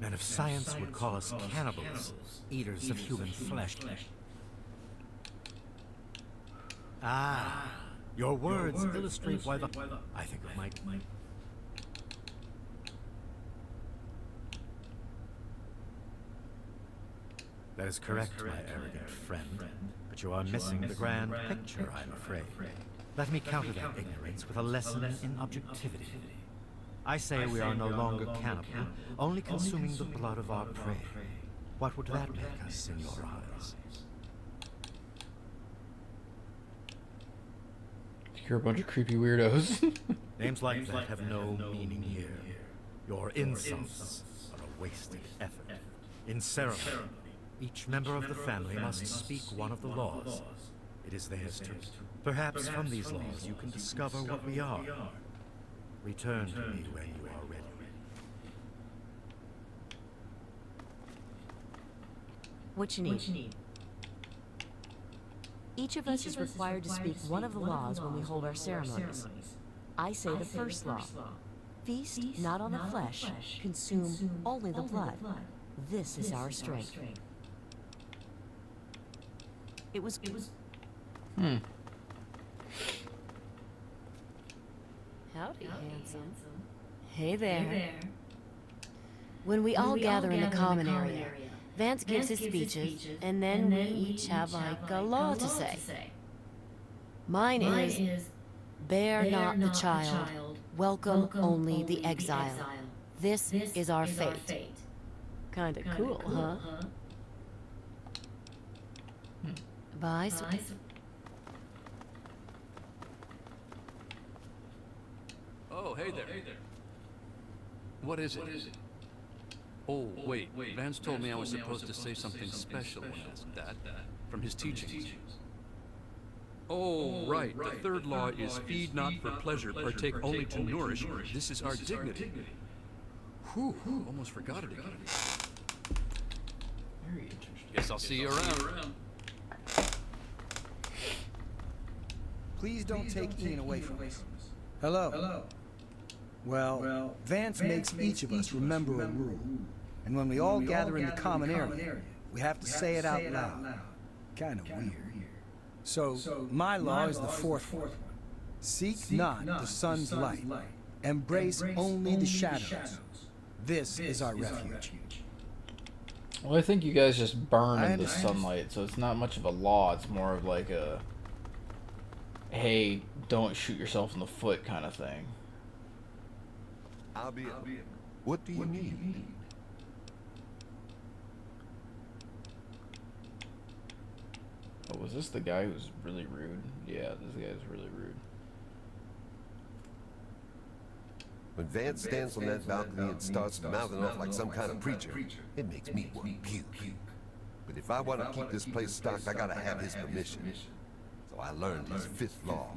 Men of science would call us cannibals, eaters of human flesh. Ah, your words illustrate why the. I think it might. That is correct, my arrogant friend. But you are missing the grand picture, I'm afraid. Let me counter that ignorance with a lesson in objectivity. I say we are no longer cannibal, only consuming the blood of our prey. What would that make us in your eyes? You're a bunch of creepy weirdos. Names like that have no meaning here. Your insults are a wasted effort. In ceremony, each member of the family must speak one of the laws. It is theirs too. Perhaps from these laws you can discover what we are. Return to me when you are ready. What you need? Each of us is required to speak one of the laws when we hold our ceremonies. I say the first law. Feast not on the flesh, consume only the blood. This is our strength. It was. Howdy, handsome. Hey there. When we all gather in the common area, Vance gives his speeches, and then we each have like a law to say. Mine is, bear not the child, welcome only the exile. This is our fate. Kinda cool, huh? Bye. Oh, hey there. What is it? Oh, wait. Vance told me I was supposed to say something special when asked that. From his teachings. Oh, right. The third law is feed not for pleasure, partake only to nourish. This is our dignity. Whew, almost forgot it again. Very interesting. Guess I'll see you around. Please don't take Ian away from us. Hello. Well, Vance makes each of us remember a rule. And when we all gather in the common area, we have to say it out loud. Kind of weird. So, my law is the fourth one. Seek not the sun's light. Embrace only the shadows. This is our refuge. Well, I think you guys just burn in the sunlight, so it's not much of a law. It's more of like a, hey, don't shoot yourself in the foot kind of thing. I'll be. What do you need? Oh, was this the guy who's really rude? Yeah, this guy's really rude. When Vance stands on that balcony and starts mouthing off like some kind of preacher, it makes me want to puke. But if I want to keep this place stocked, I gotta have his permission. So I learned his fifth law.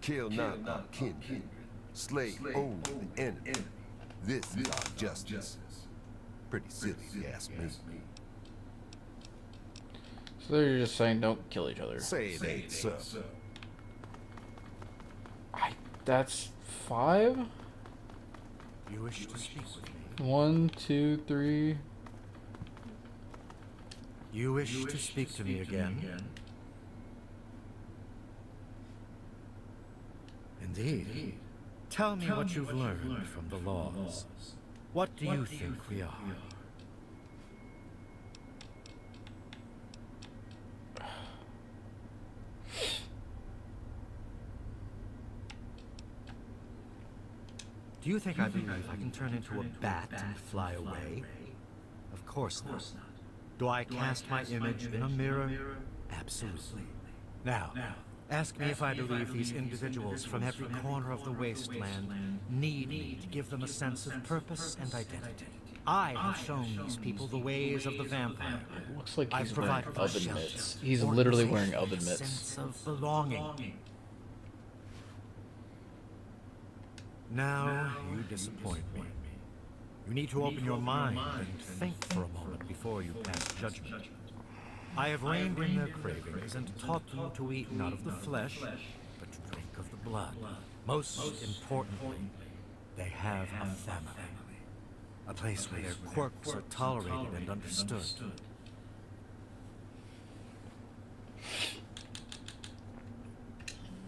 Kill not our kindred. Slay only the enemy. This is our justice. Pretty silly if you ask me. So they're just saying don't kill each other. Say it ain't so. That's 5? You wish to speak with me? 1, 2, 3. You wish to speak to me again? Indeed. Tell me what you've learned from the laws. What do you think we are? Do you think I believe I can turn into a bat and fly away? Of course not. Do I cast my image in a mirror? Absolutely. Now, ask me if I believe these individuals from every corner of the wasteland need me to give them a sense of purpose and identity. I have shown these people the ways of the vampire. Looks like I've he's wearing provided them oven shelter, mitts. He's literally wearing organization, oven a mitts. sense of belonging. Now, you disappoint me. You need to open your mind and think for a moment before you pass judgment. I have reined in their cravings and taught them to eat not of the flesh, but to drink of the blood. Most importantly, they have a family. A place where their quirks are tolerated and understood.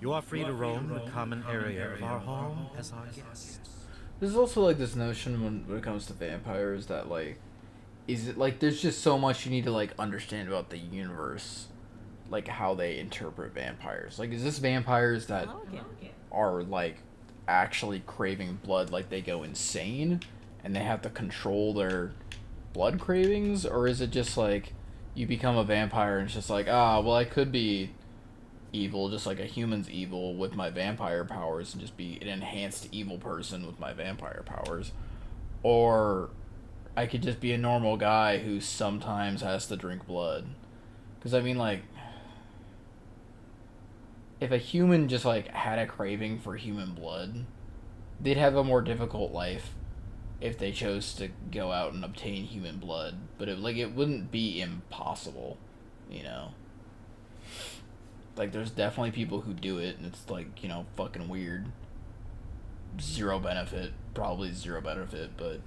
You are free to roam the common area of our home as our guest. There's also like this notion when it comes to vampires that like, is it like there's just so much you need to like understand about the universe, like how they interpret vampires. Like, is this vampires that are like actually craving blood, like they go insane and they have to control their blood cravings, or is it just like you become a vampire and it's just like, well, I could be evil just like a human's evil with my vampire powers and just be an enhanced evil person with my vampire powers, or I could just be a normal guy who sometimes has to drink blood. Because I mean, like, if a human just like had a craving for human blood, they'd have a more difficult life if they chose to go out and obtain human blood. But it wouldn't be impossible, you know. Like, there's definitely people who do it, and it's, like, you know, fucking weird. Probably zero benefit, but,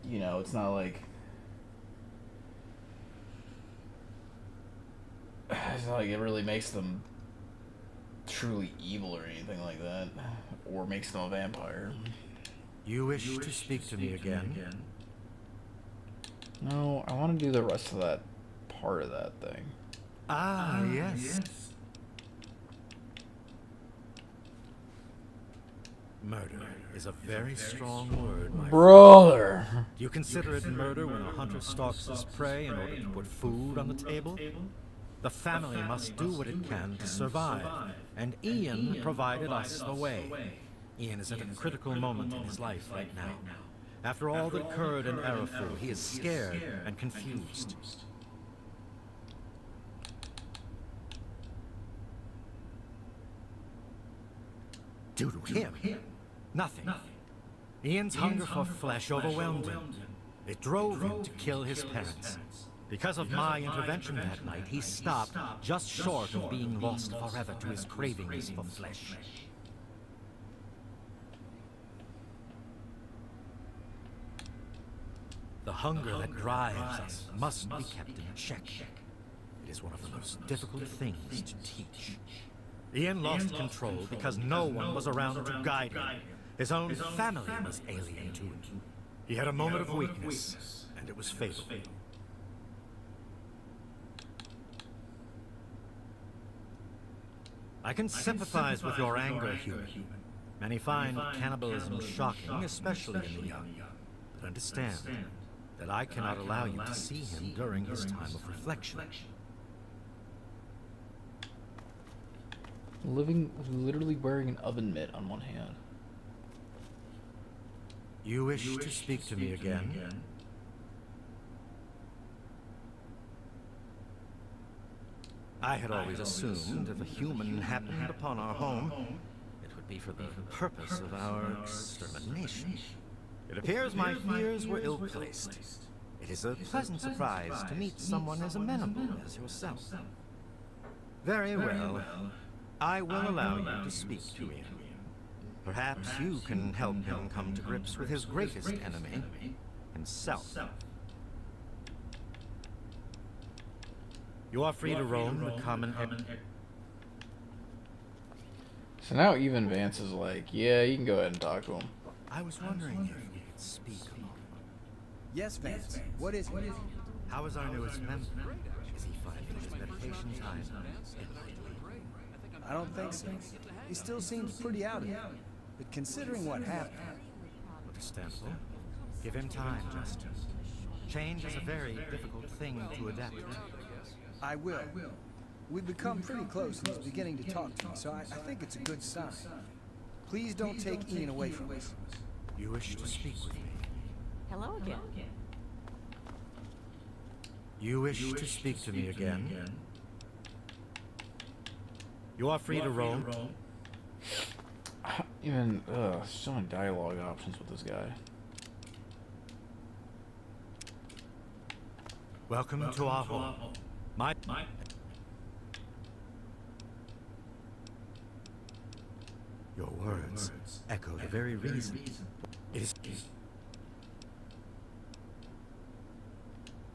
you know, it's not like it really makes them truly evil or anything like that, or makes them a vampire. You wish to speak to me again? No, I want to do the rest of that part of that thing. Yes. Murder is a very strong word, my Brother! friend. Do you consider it murder when a hunter stalks his prey in order to put food on the table? The family must do what it can to survive, and Ian provided us the way. Ian is at a critical moment in his life right now. After all that occurred in Arafu, he is scared and confused. Due to him? Nothing. Ian's hunger for flesh overwhelmed him. It drove him to kill his parents. Because of my intervention that night, he stopped just short of being lost forever to his cravings for flesh. The hunger that drives us must be kept in check. It is one of the most difficult things to teach. Ian lost control because no one was around to guide him. His own family was alien to him. He had a moment of weakness, and it was fatal. I can sympathize with your anger, human. Many find cannibalism shocking, especially in the young. But understand that I cannot allow you to see him during his time of reflection. Literally wearing an oven mitt on one hand. You wish to speak to me again? I had always assumed if a human happened upon our home, it would be for the purpose of our extermination. It appears my fears were ill-placed. It is a pleasant surprise to meet someone as amenable as yourself. Very well. I will allow you to speak to him. Perhaps you can help him come to grips with his greatest enemy, himself. You are free to roam the common So now even Vance is like, yeah, you can go ahead and talk to him. I was wondering if we could speak a moment. Yes, Vance. What is it? How is our newest member? Is he finding his meditation time? I don't think so. He still seems pretty out of it. But considering what happened... Understandable. Give him time, Justin. Change is a very difficult thing to adapt to. I will. We've become pretty close and he's beginning to talk to me, so I think it's a good sign. Please don't take Ian away from us. You wish to speak with me? Hello again. You wish to speak to me again? You are free to roam. Even, so many dialogue options with this guy. Welcome to our home. Your words echo the very reason. It is.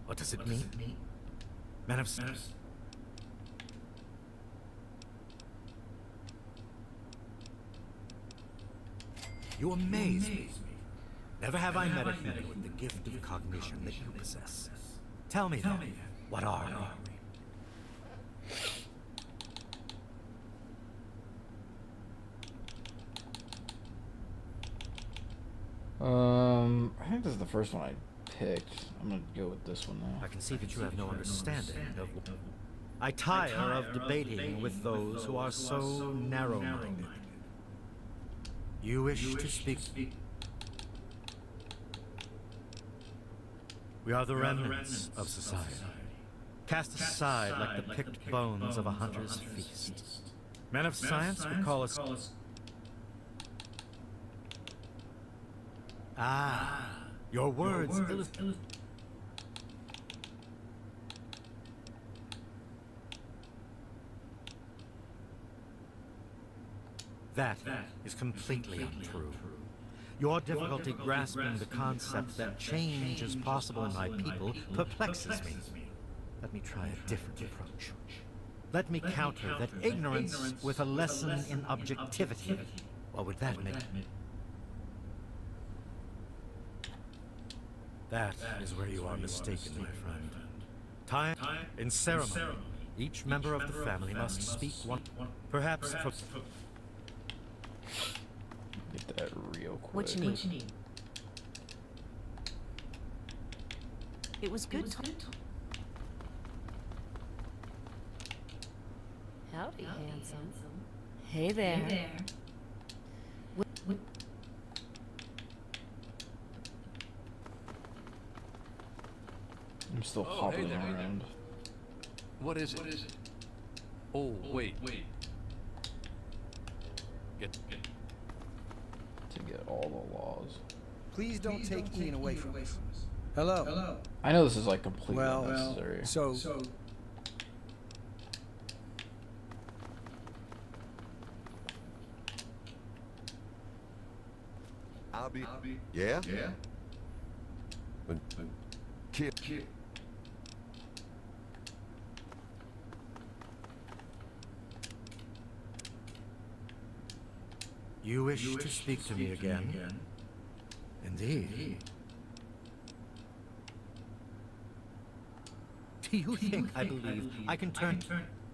What does it mean? Man of Science. You amaze me. Never have I met a human with the gift of cognition that you possess. Tell me then, what are we? I think this is the first one I picked. I'm gonna go with this one now. I can see that you have no understanding of... I tire of debating with those who are so narrow-minded. You wish to speak... We are the remnants of society, cast aside like the picked bones of a hunter's feast. Men of science would call us... Ah, your words illustrate... That is completely untrue. Your difficulty grasping the concept that change is possible in my people perplexes me. Let me try a different approach. Let me counter that ignorance with a lesson in objectivity. What would that make? That is where you are mistaken, my friend. Time in ceremony. Each member of the family must speak one. Perhaps for... Get that real quick. What you need? It was good time. Howdy, handsome. Hey there. I'm still hopping around. What is it? Oh, wait. Get. To get all the laws. Please don't take Ian away from us. Hello. I know this is like completely Well, unnecessary. so I'll be. Yeah? Kid. You wish to speak to me again? Indeed. Do you think I believe I can turn...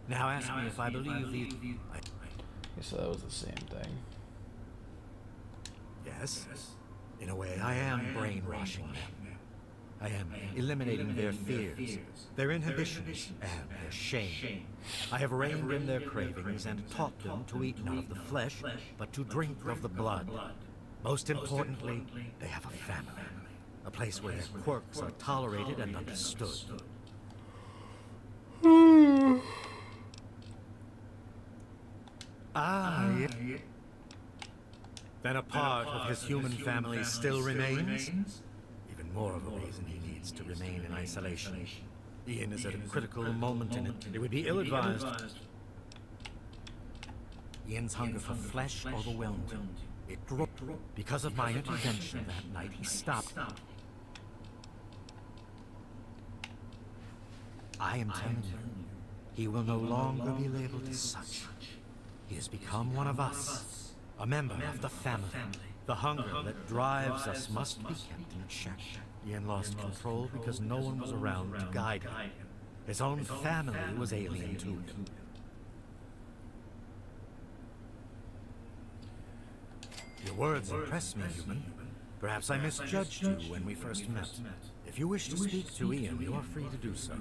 Now ask me if I believe the... So that was the same thing. Yes. In a way, I am brainwashing them. I am eliminating their fears, their inhibitions, and their shame. I have reined in their cravings and taught them to eat not of the flesh, but to drink of the blood. Most importantly, they have a family. A place where their quirks are tolerated and understood. Yeah. Then a part of his human family still remains? Even more of a reason he needs to remain in isolation. Ian is at a critical moment in it. It would be ill-advised. Ian's hunger for flesh overwhelmed him. It grew. Because of my intervention that night, he stopped. I am telling you, he will no longer be labeled as such. He has become one of us, a member of the family. The hunger that drives us must be kept in check. Ian lost control because no one was around to guide him. His own family was alien to him. Your words impress me, human. Perhaps I misjudged you when we first met. If you wish to speak to Ian, you are free to do so.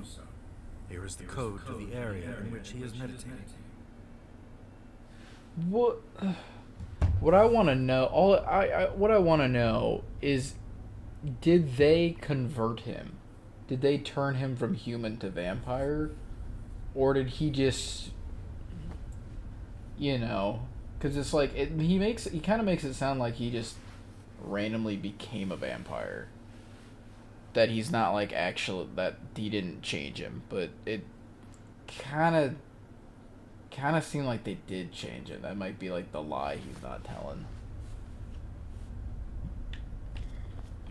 Here is the code to the area in which he is meditating. What I want to know, what I want to know is, did they convert him? Did they turn him from human to vampire, or did he just, you know? Because it's like he kind of makes it sound like he just randomly became a vampire. That he's not like that he didn't change him, but it kind of seemed like they did change it. That might be like the lie he's not telling.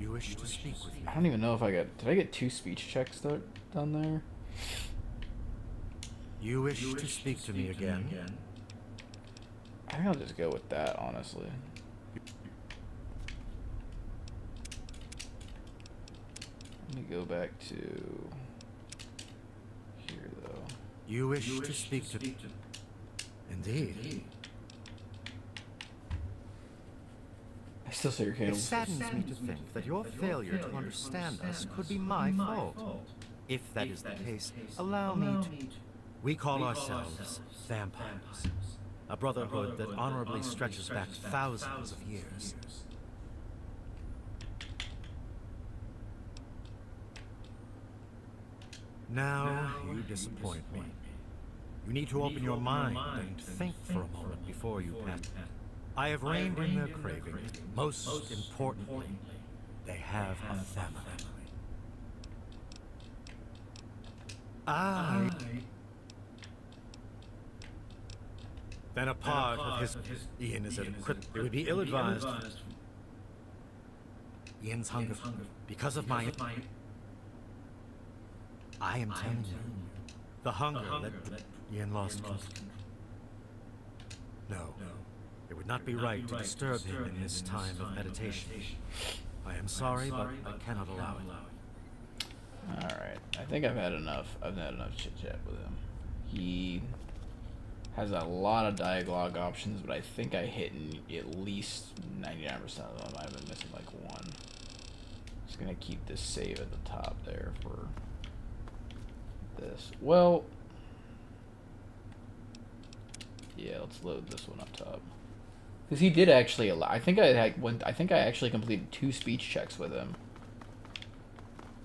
You wish to speak with me? I don't even know if did I get 2 speech checks done there? You wish to speak to me again? I think I'll just go with that, honestly. Let me go back to here, though. You wish to speak to me? Indeed. I still say you're It saddens me to think that your failure to understand us could be my fault. If that is the case, allow me to... We call ourselves vampires. A brotherhood that honorably stretches back thousands of years. Now you disappoint me. You need to open your mind and think for a moment before you pass. I have reined in their cravings. Most importantly, they have a family. Then a part of his... Ian is equipped. It would be ill-advised. Ian's hunger... Because of my... I am telling you. The hunger that Ian lost... No. It would not be right to disturb him in this time of meditation. I am sorry, but I cannot allow it. Alright, I think I've had enough. I've had enough chit-chat with him. He has a lot of dialogue options, but I think I hit at least 99% of them. I've been missing like one. Just gonna keep this save at the top there for this. Well, yeah, let's load this one up top. Because he did actually allow. I think I actually completed 2 speech checks with him,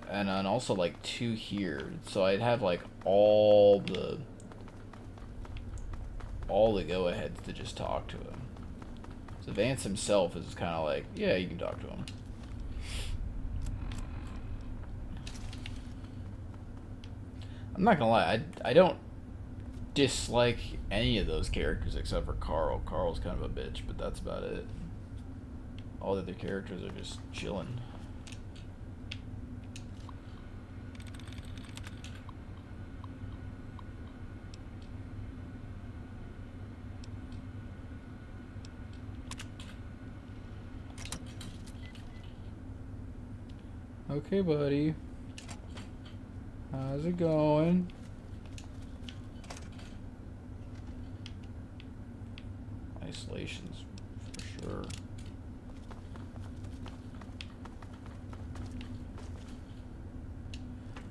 and then also like 2 here. So I'd have like all the go-aheads to just talk to him. So Vance himself is kind of like, yeah, you can talk to him. I'm not gonna lie, I don't dislike any of those characters except for Carl. Carl's kind of a bitch, but that's about it. All the other characters are just chilling. Okay, buddy. How's it going? Isolations, for sure.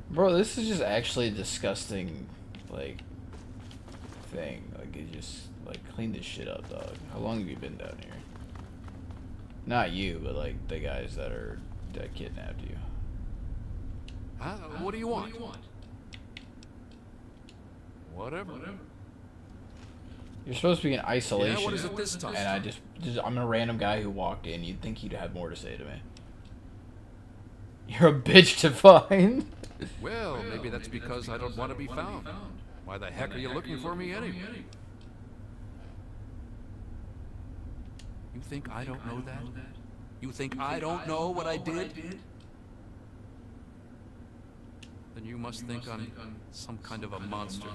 Bro, this is just actually a disgusting, like, thing. Like, it just, like, clean this shit up, dog. How long have you been down here? Not you, but, like, the guys that kidnapped you. What do you want? Whatever. You're supposed to be in isolation. Yeah, what is it this time? And I'm a random guy who walked in. You'd think he'd have more to say to me. You're a bitch to find. Well, maybe that's because I don't want to be found. Why the heck are you looking for me anyway? You think I don't know that? You think I don't know what I did? Then you must think I'm some kind of a monster.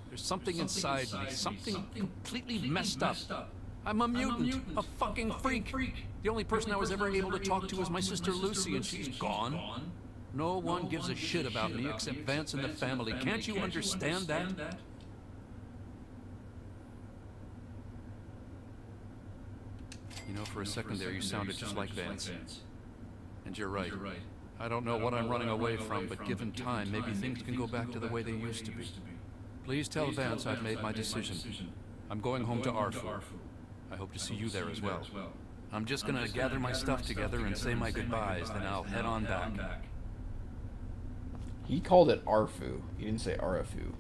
There's something inside me, something completely messed up. I'm a mutant, a fucking freak. The only person I was ever able to talk to was my sister Lucy, and she's gone. No one gives a shit about me except Vance and the family. Can't you understand that? You know, for a second there, you sounded just like Vance. And you're right. I don't know what I'm running away from, but given time, maybe things can go back to the way they used to be. Please tell Vance I've made my decision. I'm going home to Arfu. I hope to see you there as well. I'm just gonna gather my stuff together and say my goodbyes, then I'll head on back. He called it Arfu. He didn't say Arafu.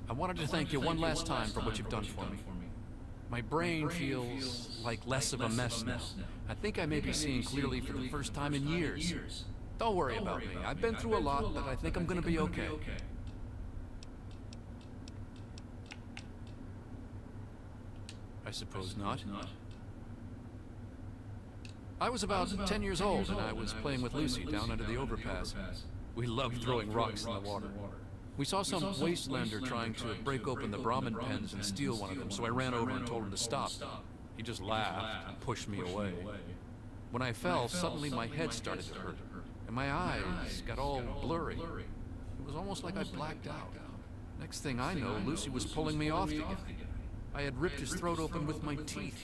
I wanted to thank you one last time for what you've done for me. My brain feels like less of a mess now. I think I may be seeing clearly for the first time in years. Don't worry about me. I've been through a lot, but I think I'm gonna be okay. I suppose not. I was about 10 years old and I was playing with Lucy down under the overpass. We loved throwing rocks in the water. We saw some wastelander trying to break open the Brahmin pens and steal one of them, so I ran over and told him to stop. He just laughed and pushed me away. When I fell, suddenly my head started to hurt, and my eyes got all blurry. It was almost like I blacked out. Next thing I know, Lucy was pulling me off again. I had ripped his throat open with my teeth.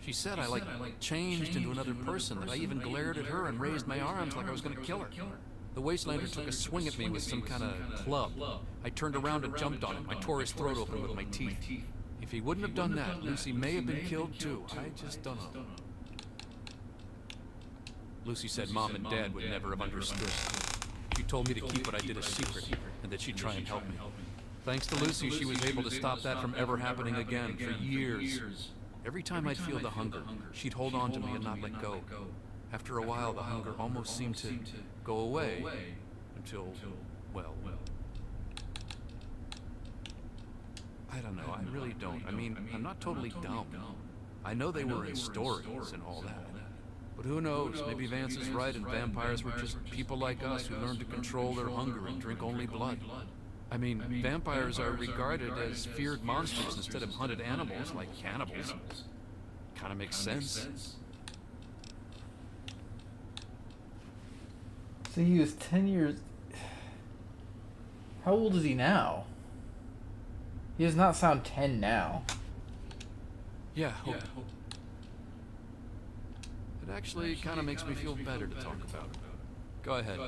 She said I changed into another person, that I even glared at her and raised my arms like I was going to kill her. The wastelander took a swing at me with some kind of club. I turned around and jumped on him. I tore his throat open with my teeth. If he wouldn't have done that, Lucy may have been killed too. I just don't know. Lucy said Mom and Dad would never have understood. She told me to keep what I did a secret, and that she'd try and help me. Thanks to Lucy, she was able to stop that from ever happening again for years. Every time I'd feel the hunger, she'd hold on to me and not let go. After a while, the hunger almost seemed to go away, until, well, I don't know, I really don't. I mean, I'm not totally dumb. I know they were in stories and all that. But who knows, maybe Vance is right and vampires were just people like us who learned to control their hunger and drink only blood. I mean, vampires are regarded as feared monsters instead of hunted animals like cannibals. Kinda makes sense. So he was 10 years... How old is he now? He does not sound 10 now. Yeah, hope. It actually kind of makes me feel better to talk about it. Go ahead.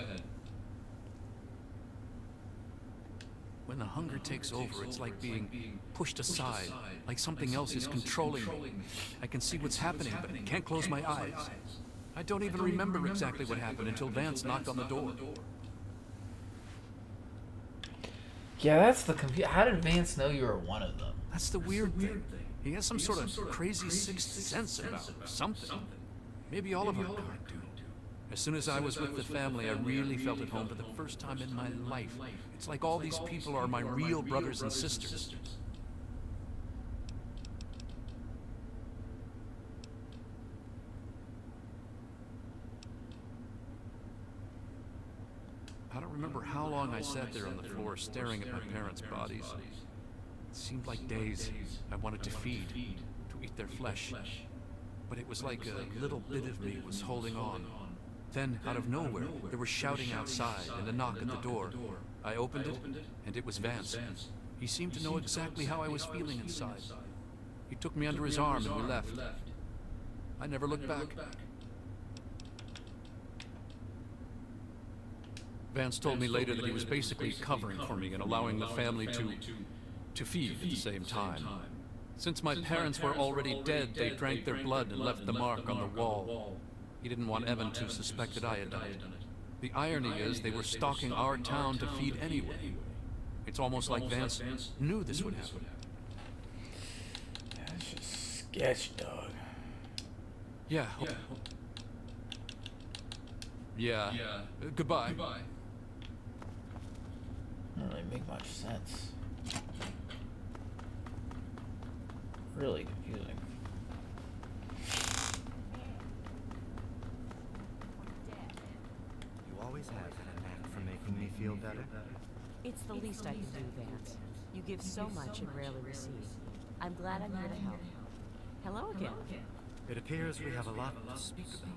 When the hunger takes over, it's like being pushed aside, like something else is controlling me. I can see what's happening, but I can't close my eyes. I don't even remember exactly what happened until Vance knocked on the door. Yeah, that's the How did Vance know you were one of them? That's the weird thing. He has some sort of crazy sixth sense about something. Maybe all of our kind do. As soon as I was with the family, I really felt at home for the first time in my life. It's like all these people are my real brothers and sisters. I don't remember how long I sat there on the floor staring at my parents' bodies. It seemed like days. I wanted to feed, to eat their flesh. But it was like a little bit of me was holding on. Then, out of nowhere, there was shouting outside and a knock at the door. I opened it, and it was Vance. He seemed to know exactly how I was feeling inside. He took me under his arm and we left. I never looked back. Vance told me later that he was basically covering for me and allowing the family to feed at the same time. Since my parents were already dead, they drank their blood and left the mark on the wall. He didn't want Evan to suspect that I had done it. The irony is they were stalking our town to feed anyway. It's almost like Vance knew this would happen. That's just sketch, dog. Yeah. Yeah. Goodbye. Doesn't really make much sense. Really confusing. You always have had a knack for making me feel better. It's the least I can do, Vance. You give so much and rarely receive. I'm glad I'm here to help. Hello again. It appears we have a lot to speak about.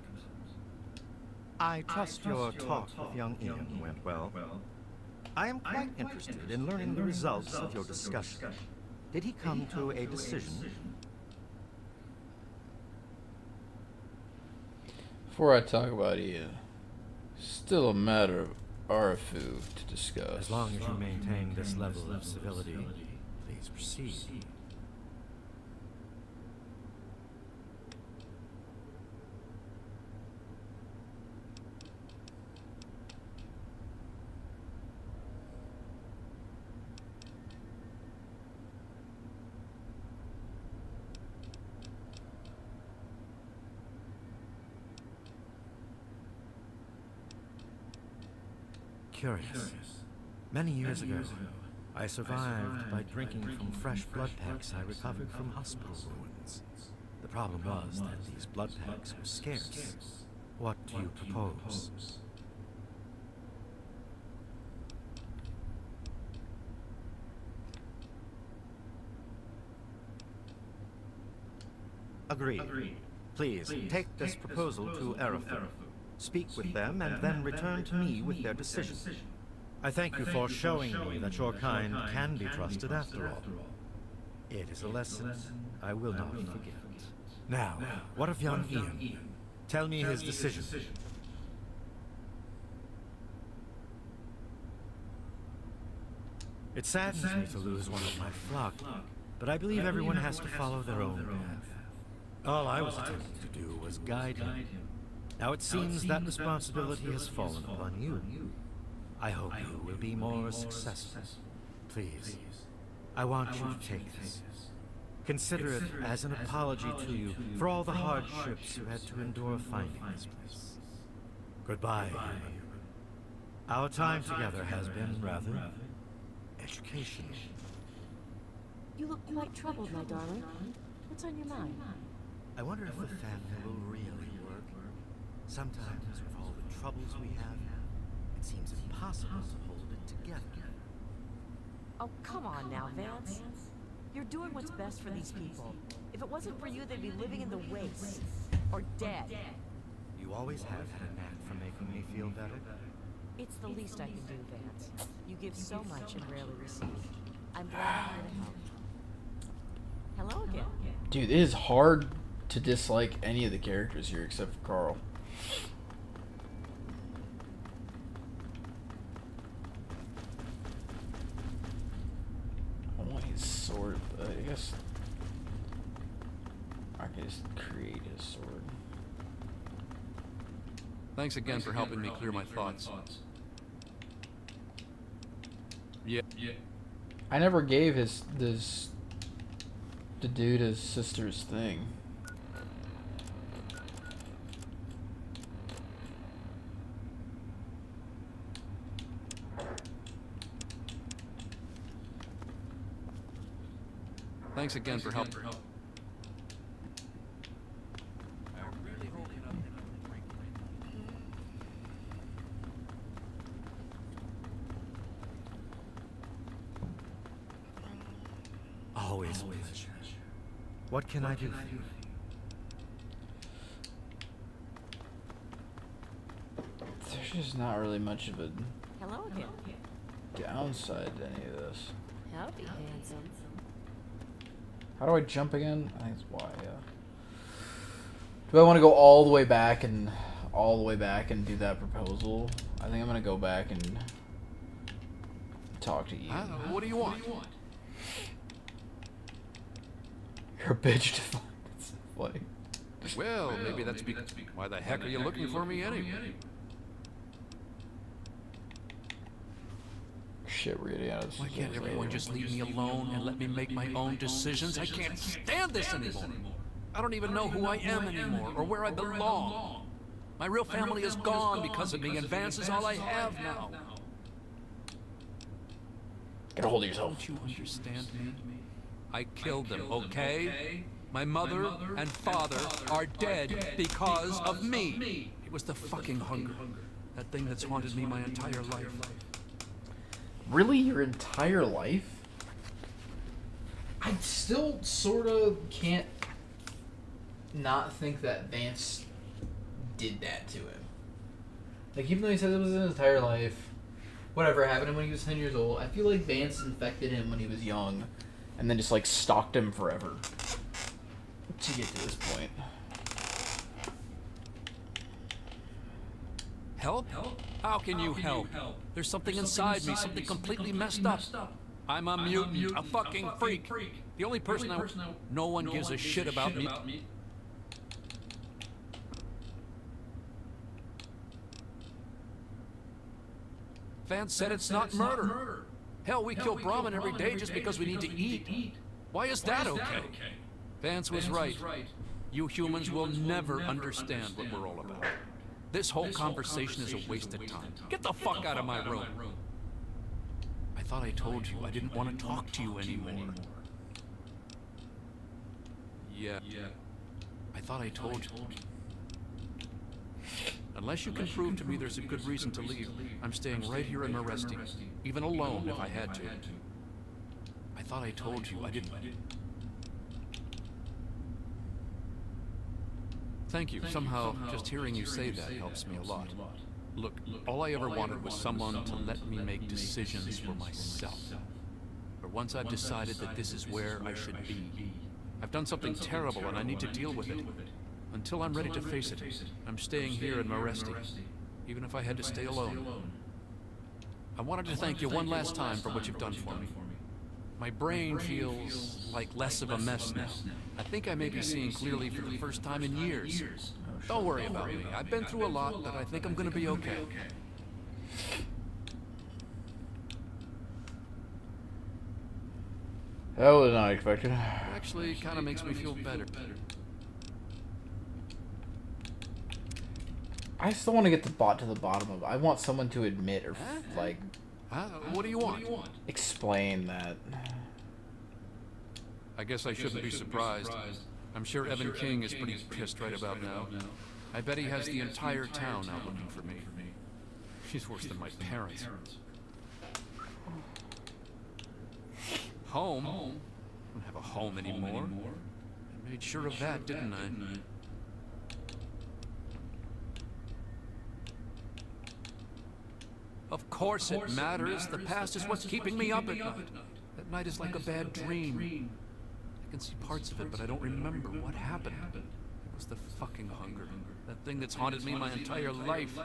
I trust your talk with young Ian went well. I am quite interested in learning the results of your discussion. Did he come to a decision? Before I talk about Ian, still a matter of Arafu to discuss. As long as you maintain this level of civility, please proceed. Curious. Many years ago, I survived by drinking from fresh blood packs I recovered from hospital ruins. The problem was that these blood packs were scarce. What do you propose? Agreed. Please, take this proposal to Arafu. Speak with them, and then return to me with their decision. I thank you for showing me that your kind can be trusted after all. It is a lesson I will not forget. Now, what of young Ian? Tell me his decision. It saddens me to lose one of my flock, but I believe everyone has to follow their own path. All I was attempting to do was guide him. Now it seems that responsibility has fallen upon you. I hope you will be more successful. Please, I want you to take this. Consider it as an apology to you for all the hardships you had to endure finding this place. Goodbye, human. Our time together has been rather educational. You look quite troubled, my darling. What's on your mind? I wonder if the family will really work. Sometimes, with all the troubles we have, it seems impossible to hold it together. Oh, come on now, Vance. You're doing what's best for these people. If it wasn't for you, they'd be living in the wastes. Or dead. You always have had a knack for making me feel better. It's the least I can do, Vance. You give so much and rarely receive. I'm glad I'm here to help. Hello again. Dude, it is hard to dislike any of the characters here except for Carl. I want his sword, but I guess I can just create his sword. Thanks again for helping me clear my thoughts. Yeah. I never gave the dude his sister's thing. Thanks again for helping. Always a pleasure. What can I do for you? There's just not really much of a Hello again. downside to any of this. Howdy, handsome. How do I jump again? I think it's Y, yeah. Do I want to go all the way back and do that proposal? I think I'm gonna go back and talk to you. What do you want? You're a bitch to find. It's funny. Well, maybe that's because... Why the heck are you looking for me anyway? Shit, we're getting out of this. Why can't everyone just leave me alone and let me make my own decisions? I can't stand this anymore. I don't even know who I am anymore or where I belong. My real family is gone because of me, and Vance is all I have now. Get a hold of yourself. Don't you understand me? I killed them, okay? My mother and father are dead because of me. It was the fucking hunger. That thing that's haunted me my entire life. Really? Your entire life? I still sort of can't not think that Vance did that to him. Like, even though he says it was his entire life, whatever happened to him when he was 10 years old, I feel like Vance infected him when he was young, and then just like stalked him forever to get to this point. Help? How can you help? There's something inside me, something completely messed up. I'm a mutant, a fucking freak. The only person no one gives a shit about me. Vance said it's not murder. Hell, we kill Brahmin every day just because we need to eat. Why is that okay? Vance was right. You humans will never understand what we're all about. This whole conversation is a waste of time. Get the fuck out of my room. I thought I told you I didn't want to talk to you anymore. Yeah. I thought I told you. Unless you can prove to me there's a good reason to leave, I'm staying right here in Meresti, even alone if I had to. I thought I told you I didn't. Thank you. Somehow, just hearing you say that helps me a lot. Look, all I ever wanted was someone to let me make decisions for myself. But once I've decided that this is where I should be, I've done something terrible and I need to deal with it. Until I'm ready to face it, I'm staying here in Meresti, even if I had to stay alone. I wanted to thank you one last time for what you've done for me. My brain feels like less of a mess now. I think I may be seeing clearly for the first time in years. Don't worry about me. I've been through a lot, but I think I'm gonna be okay. That was not expected. Actually, it kind of makes me feel better. I still want to get the bot to the bottom of it. I want someone to admit or like What do you want? explain that. I guess I shouldn't be surprised. I'm sure Evan King is pretty pissed right about now. I bet he has the entire town out looking for me. She's worse than my parents. Home? I don't have a home anymore. I made sure of that, didn't I? Of course it matters. The past is what's keeping me up at night. That night is like a bad dream. I can see parts of it, but I don't remember what happened. It was the fucking hunger. That thing that's haunted me my entire life.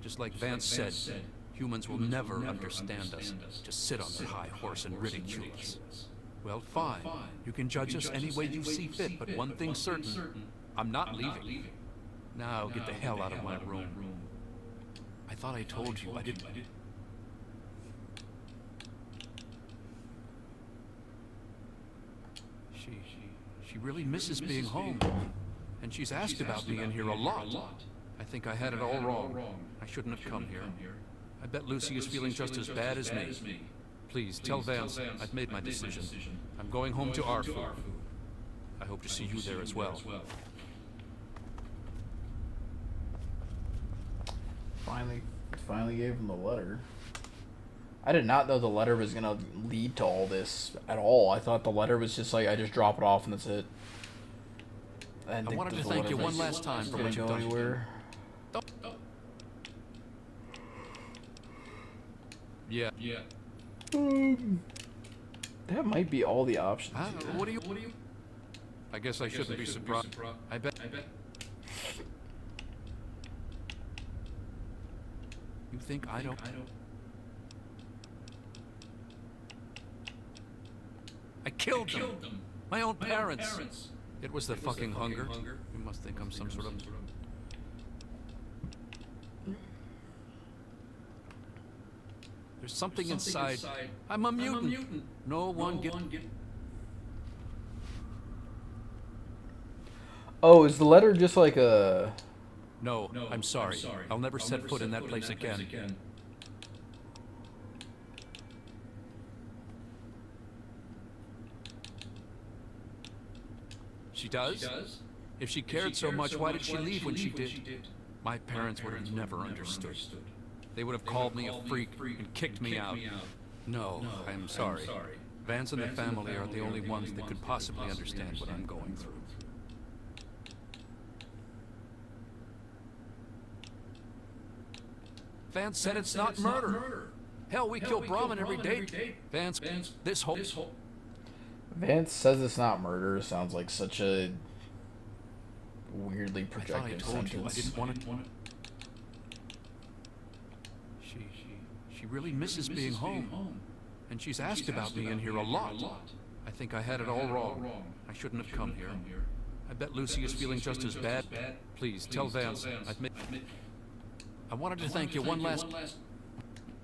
Just like Vance said, humans will never understand us. Just sit on their high horse and ridicule us. Well, fine. You can judge us any way you see fit, but one thing's certain. I'm not leaving. Now get the hell out of my room. I thought I told you I didn't. She really misses being home. And she's asked about me in here a lot. I think I had it all wrong. I shouldn't have come here. I bet Lucy is feeling just as bad as me. Please, tell Vance I've made my decision. I'm going home to Arfu. I hope to see you there as well. Finally gave him the letter. I did not know the letter was gonna lead to all this at all. I thought the letter was just like I just drop it off and that's it. I wanted to thank you one last time for what you've done. Anywhere. Yeah. That might be all the options. What do you? I guess I shouldn't be surprised. I bet. You think I don't? I killed them. My own parents. It was the fucking hunger. You must think I'm some sort of... There's something inside. I'm a mutant. No one get... Oh, is the letter just like a... No, I'm sorry. I'll never set foot in that place again. She does? If she cared so much, why did she leave when she did? My parents would have never understood. They would have called me a freak and kicked me out. No, I'm sorry. Vance and the family are the only ones that could possibly understand what I'm going through. Vance said it's not murder. Hell, we kill Brahmin every day. Vance, this whole... Vance says it's not murder. Sounds like such a weirdly I thought I projected told you I sentence. didn't want to... She really misses being home. And she's asked about me in here a lot. I think I had it all wrong. I shouldn't have come here. I bet Lucy is feeling just as bad. Please, tell Vance. I wanted to thank you one last...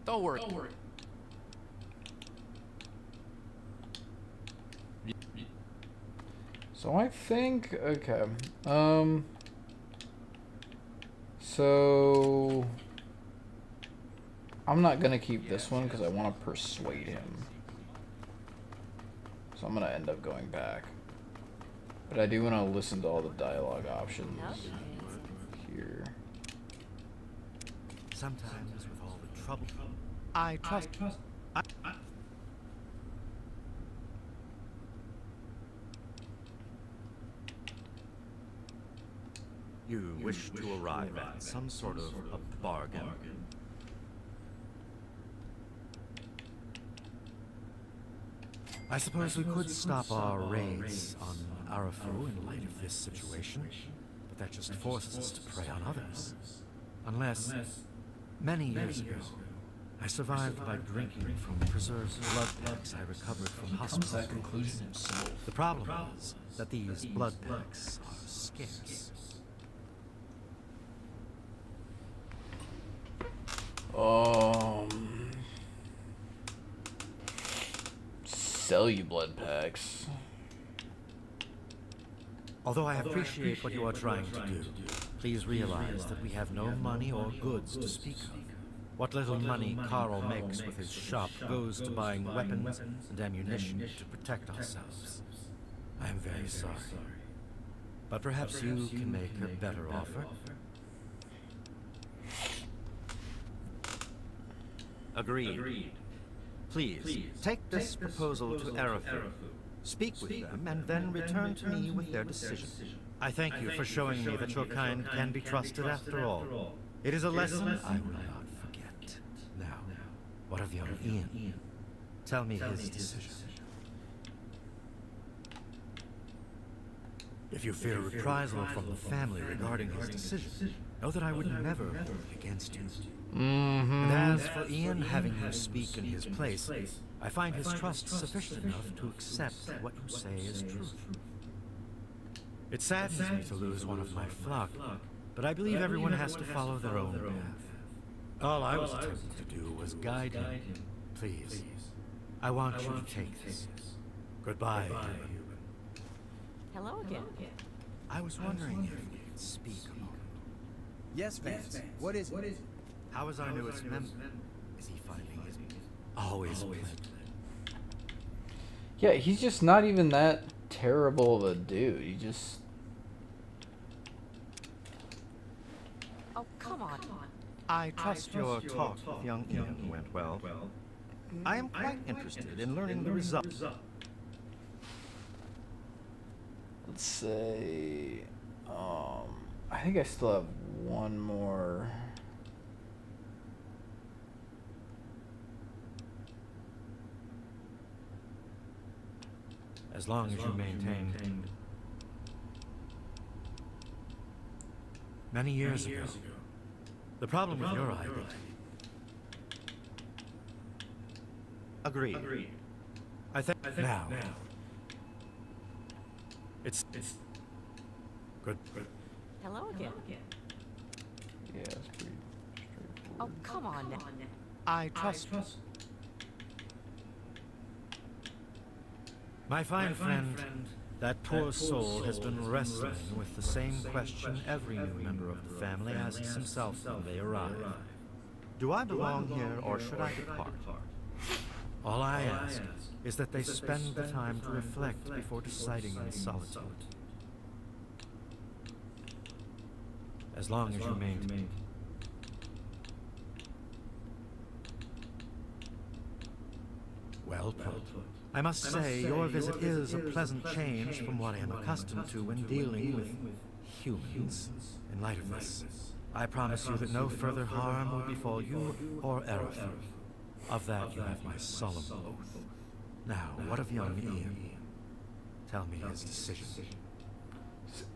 Don't worry. So I think, okay, so I'm not gonna keep this one because I want to persuade him. So I'm gonna end up going back, but I do want to listen to all the dialogue options here. Sometimes with all the trouble, I trust. You wish to arrive at some sort of a bargain. I suppose we could stop our raids on Arafu in light of this situation, but that just forces us to prey on others. Unless, many years ago, I survived by drinking from preserved blood packs I recovered from hospital. The problem is that these blood packs are scarce. Sell you blood packs. Although I appreciate what you are trying to do, please realize that we have no money or goods to speak of. What little money Carl makes with his shop goes to buying weapons and ammunition to protect ourselves. I am very sorry. But perhaps you can make a better offer. Agreed. Please, take this proposal to Arafu. Speak with them, and then return to me with their decision. I thank you for showing me that your kind can be trusted after all. It is a lesson I will not forget. Now, what of young Ian? Tell me his decision. If you fear reprisal from the family regarding his decision, know that I would never hold it against you. And as for Ian having you speak in his place, I find his trust sufficient enough to accept that what you say is truth. It saddens me to lose one of my flock, but I believe everyone has to follow their own path. All I was attempting to do was guide him. Please, I want you to take this. Goodbye, dear human. Hello again. I was wondering if we could speak a moment. Yes, Vance. What is it? How is our newest member? Is he finding his always plenty? Yeah, he's just not even that terrible of a dude. He just... Oh, come on. I trust your talk with young Ian went well. I am quite interested in learning the results. Let's say... I think I still have one more... As long as you maintain. Many years ago, the problem with your identity. Agreed. I think now. It's good. Hello again. Yeah, it's pretty straightforward. Oh, come on now. I trust. My fine friend, that poor soul has been wrestling with the same question every new member of the family asks himself when they arrive. Do I belong here or should I depart? All I ask is that they spend the time to reflect before deciding in solitude. As long as you maintain. Well put. I must say, your visit is a pleasant change from what I am accustomed to when dealing with humans. In light of this, I promise you that no further harm will befall you or Aerith. Of that you have my solemn oath. Now, what of young Ian? Tell me his decision.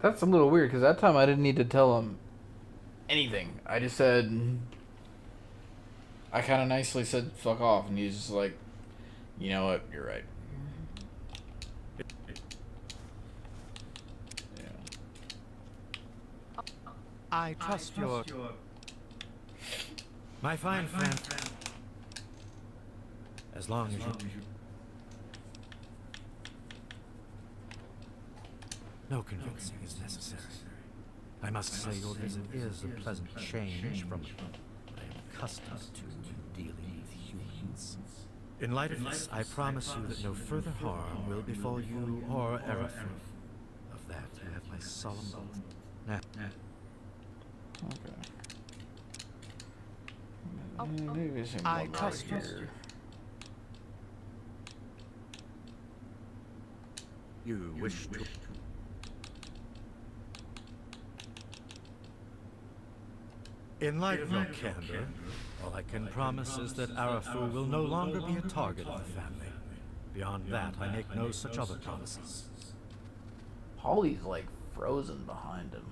That's a little weird, because that time I didn't need to tell him anything. I just said... I kind of nicely said, fuck off, and he's just like, you know what, you're right. I trust your... My fine friend. As long as you... No convincing is necessary. I must say your visit is a pleasant change from what I am accustomed to dealing with humans. In light of this, I promise you that no further harm will befall you or Aerith. Of that, you have my solemn oath. Now... Okay. Maybe some I more trust you. here. You wish to... In light of your candor, all I can promise is that Aerith will no longer be a target of the family. Beyond that, I make no such other promises. Polly's like frozen behind him.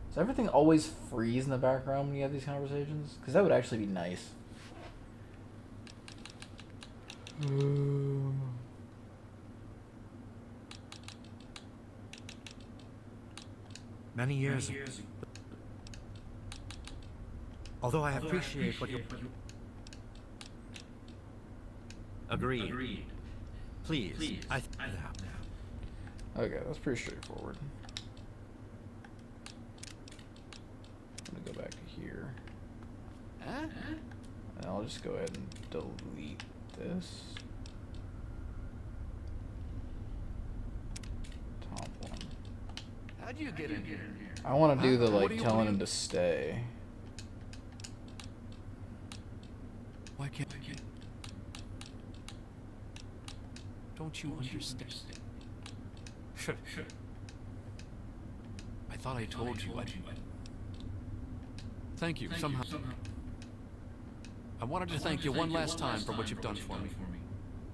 Does everything always freeze in the background when you have these conversations? Because that would actually be nice. Many years ago. Although I appreciate what you... Agreed. Please. Okay, that's pretty straightforward. I'm gonna go back to here. And I'll just go ahead and delete this. Top one. How'd you get in here? I want to do the What like do you- telling him to stay. Why can't... Don't you understand? I thought I told you I'd... Thank you, somehow. I wanted to thank you one last time for what you've done for me.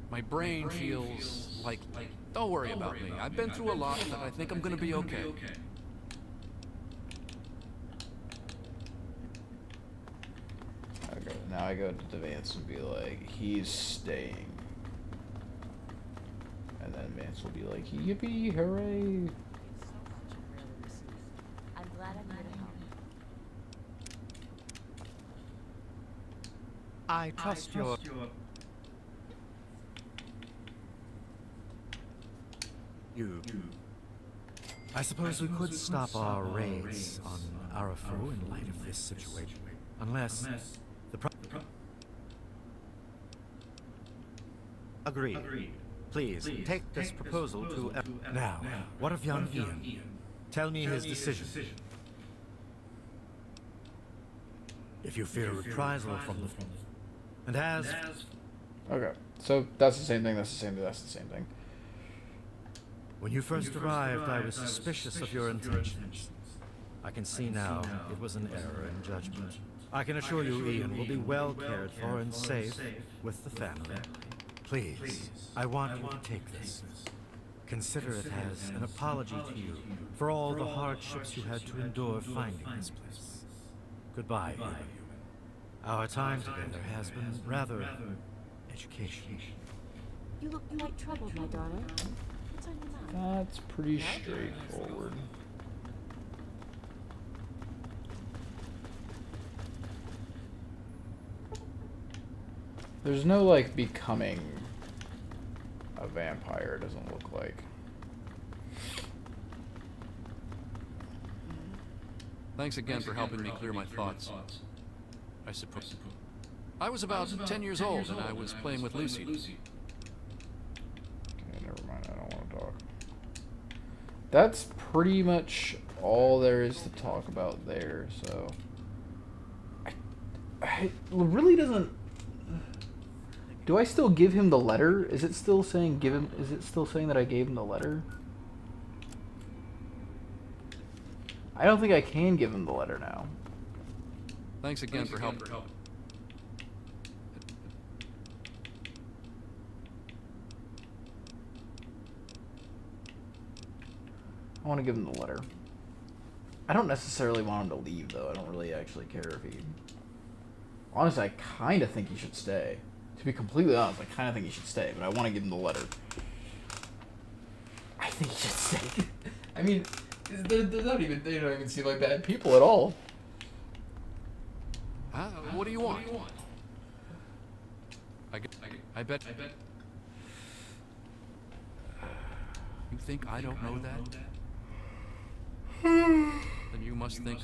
My brain feels like... Don't worry about me. I've been through a lot, and I think I'm gonna be okay. Okay, now I go to Vance and be like, he's staying. And then Vance will be like, yippee, hooray. I'm glad I'm here to help. I trust your... You... I suppose we could stop our raids on Aerith in light of this situation. Unless... Agreed. Please, take this proposal to... Now, what of young Ian? Tell me his decision. If you fear reprisal from the... And as... Okay, so that's the same thing, that's the same thing, that's the same thing. When you first arrived, I was suspicious of your intentions. I can see now it was an error in judgment. I can assure you Ian will be well cared for and safe with the family. Please, I want you to take this. Consider it as an apology to you for all the hardships you had to endure finding this place. Goodbye, Ian. Our time together has been rather educational. You look quite troubled, my darling. What's on your mind? That's pretty straightforward. There's no, like, becoming a vampire, it doesn't look like. Thanks again for helping me clear my thoughts. I suppose. I was about 10 years old and I was playing with Lucy. Okay, never mind, I don't want to talk. That's pretty much all there is to talk about there, so... it really doesn't... Do I still give him the letter? Is it still saying give him... Is it still saying that I gave him the letter? I don't think I can give him the letter now. Thanks again for helping. I want to give him the letter. I don't necessarily want him to leave, though. I don't really actually care if he... Honestly, I kind of think he should stay. To be completely honest, I kind of think he should stay, but I want to give him the letter. I think he should stay. I mean, they're not even... They don't even seem like bad people at all. What do you want? I bet. You think I don't know that? Then you must think.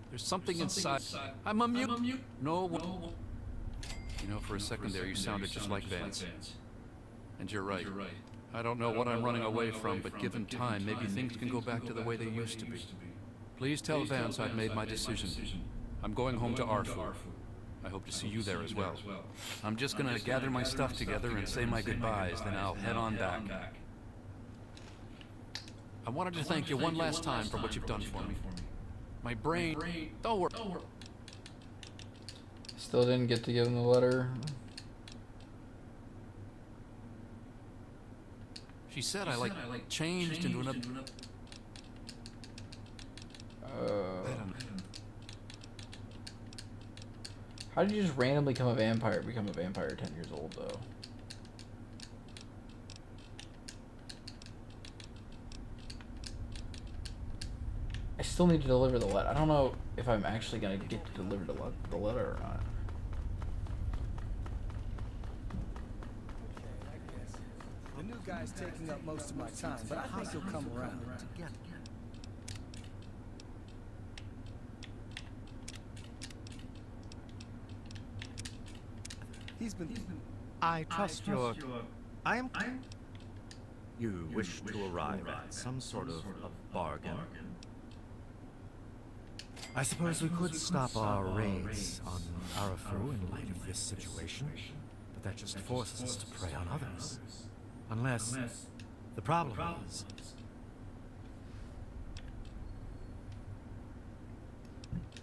There's something inside. I'm a mute. No. You know, for a second there, you sounded just like Vance. And you're right. I don't know what I'm running away from, but given time, maybe things can go back to the way they used to be. Please tell Vance I've made my decision. I'm going home to Arfu. I hope to see you there as well. I'm just gonna gather my stuff together and say my goodbyes, then I'll head on back. I wanted to thank you one last time for what you've done for me. My brain... Don't worry. Still didn't get to give him the letter. She said I changed into an... How did you just randomly become a vampire 10 years old, though? I still need to deliver the letter. I don't know if I'm actually going to get to deliver the letter or not. The new guy's taking up most of my time, but I think he'll come around. He's been... I trust your... I am... You wish to arrive at some sort of a bargain. I suppose we could stop our raids on Arafu in light of this situation, but that just forces us to prey on others. Unless... The problem is...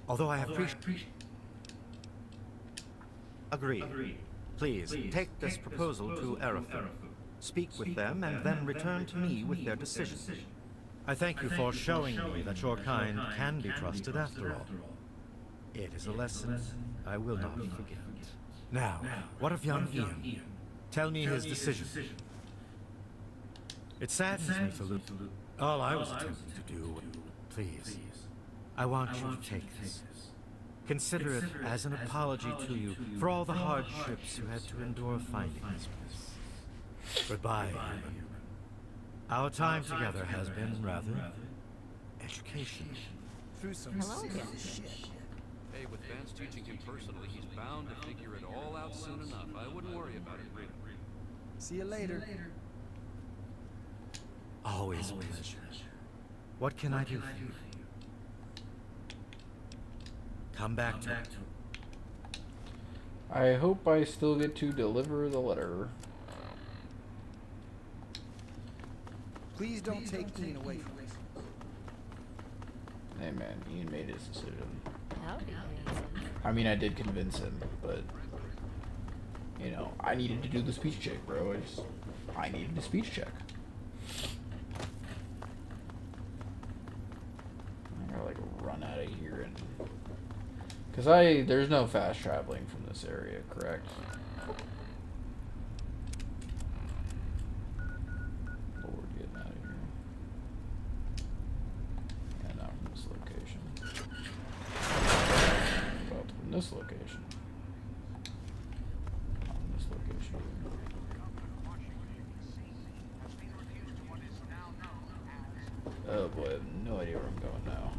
Although I appreciate... Agreed. Please, take this proposal to Arafu. Speak with them and then return to me with their decision. I thank you for showing me that your kind can be trusted after all. It is a lesson I will not forget. Now, what of young Ian? Tell me his decision. It saddens me to lose all I was attempting to do. Please, I want you to take this. Consider it as an apology to you for all the hardships you had to endure finding this place. Goodbye, human. Our time together has been rather educational. Through some serious shit. Hey, with Vance teaching him personally, he's bound to figure it all out soon enough. I wouldn't worry about it, really. See you later. Always a pleasure. What can I do for you? Come back to it. I hope I still get to deliver the letter. Please don't take Ian away from us. Hey man, Ian made his decision. Howdy, handsome. I mean, I did convince him, but... You know, I needed to do the speech check, bro. I needed a speech check. I gotta, like, run out of here and... Because there's no fast traveling from this area, correct? Lord, getting out of here. Yeah, not from this location. Well, from this location. Not from this location. Oh boy, I have no idea where I'm going now.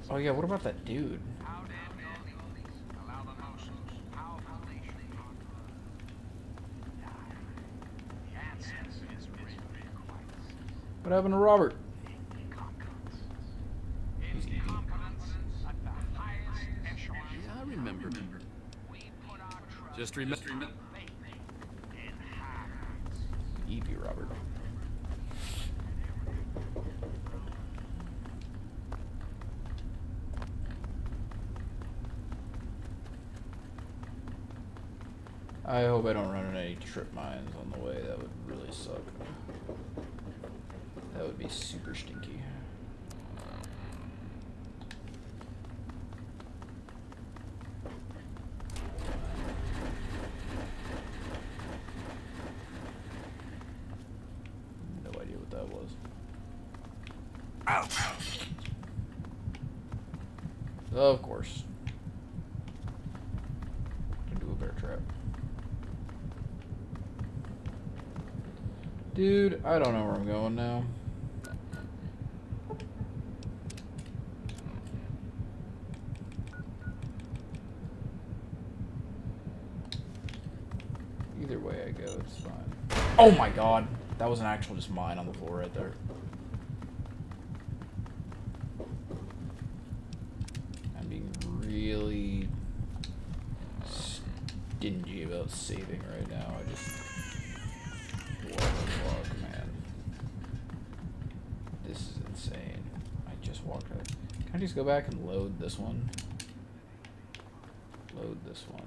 Oh yeah, what about that dude? What happened to Robert? Yeah, I remember. Just remember. keep you, Robert. I hope I don't run into any trip mines on the way. That would really suck. That would be super stinky. No idea what that was. Of course. Can do a bear trap. Dude, I don't know where I'm going now. Either way I go, it's fine. Oh my god! That was an actual just mine on the floor right there. I'm being really stingy about saving right now. I just... What the fuck, man? This is insane. I just walked out. Can I just go back and load this one? Load this one.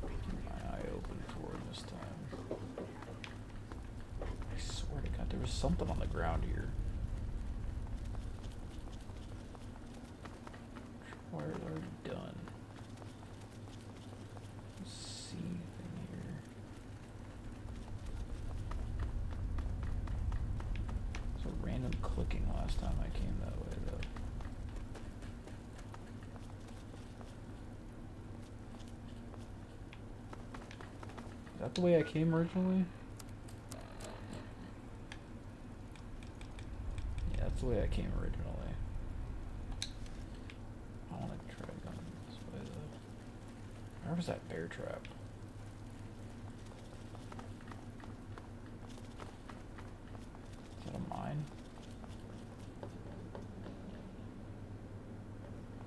Keep my eye open for it this time. I swear to God, there was something on the ground here. Wires are done. See anything here? There's a random clicking last time I came that way, though. Is that the way I came originally? Yeah, that's the way I came originally. I want to try going this way, though. Where was that bear trap? Is that a mine?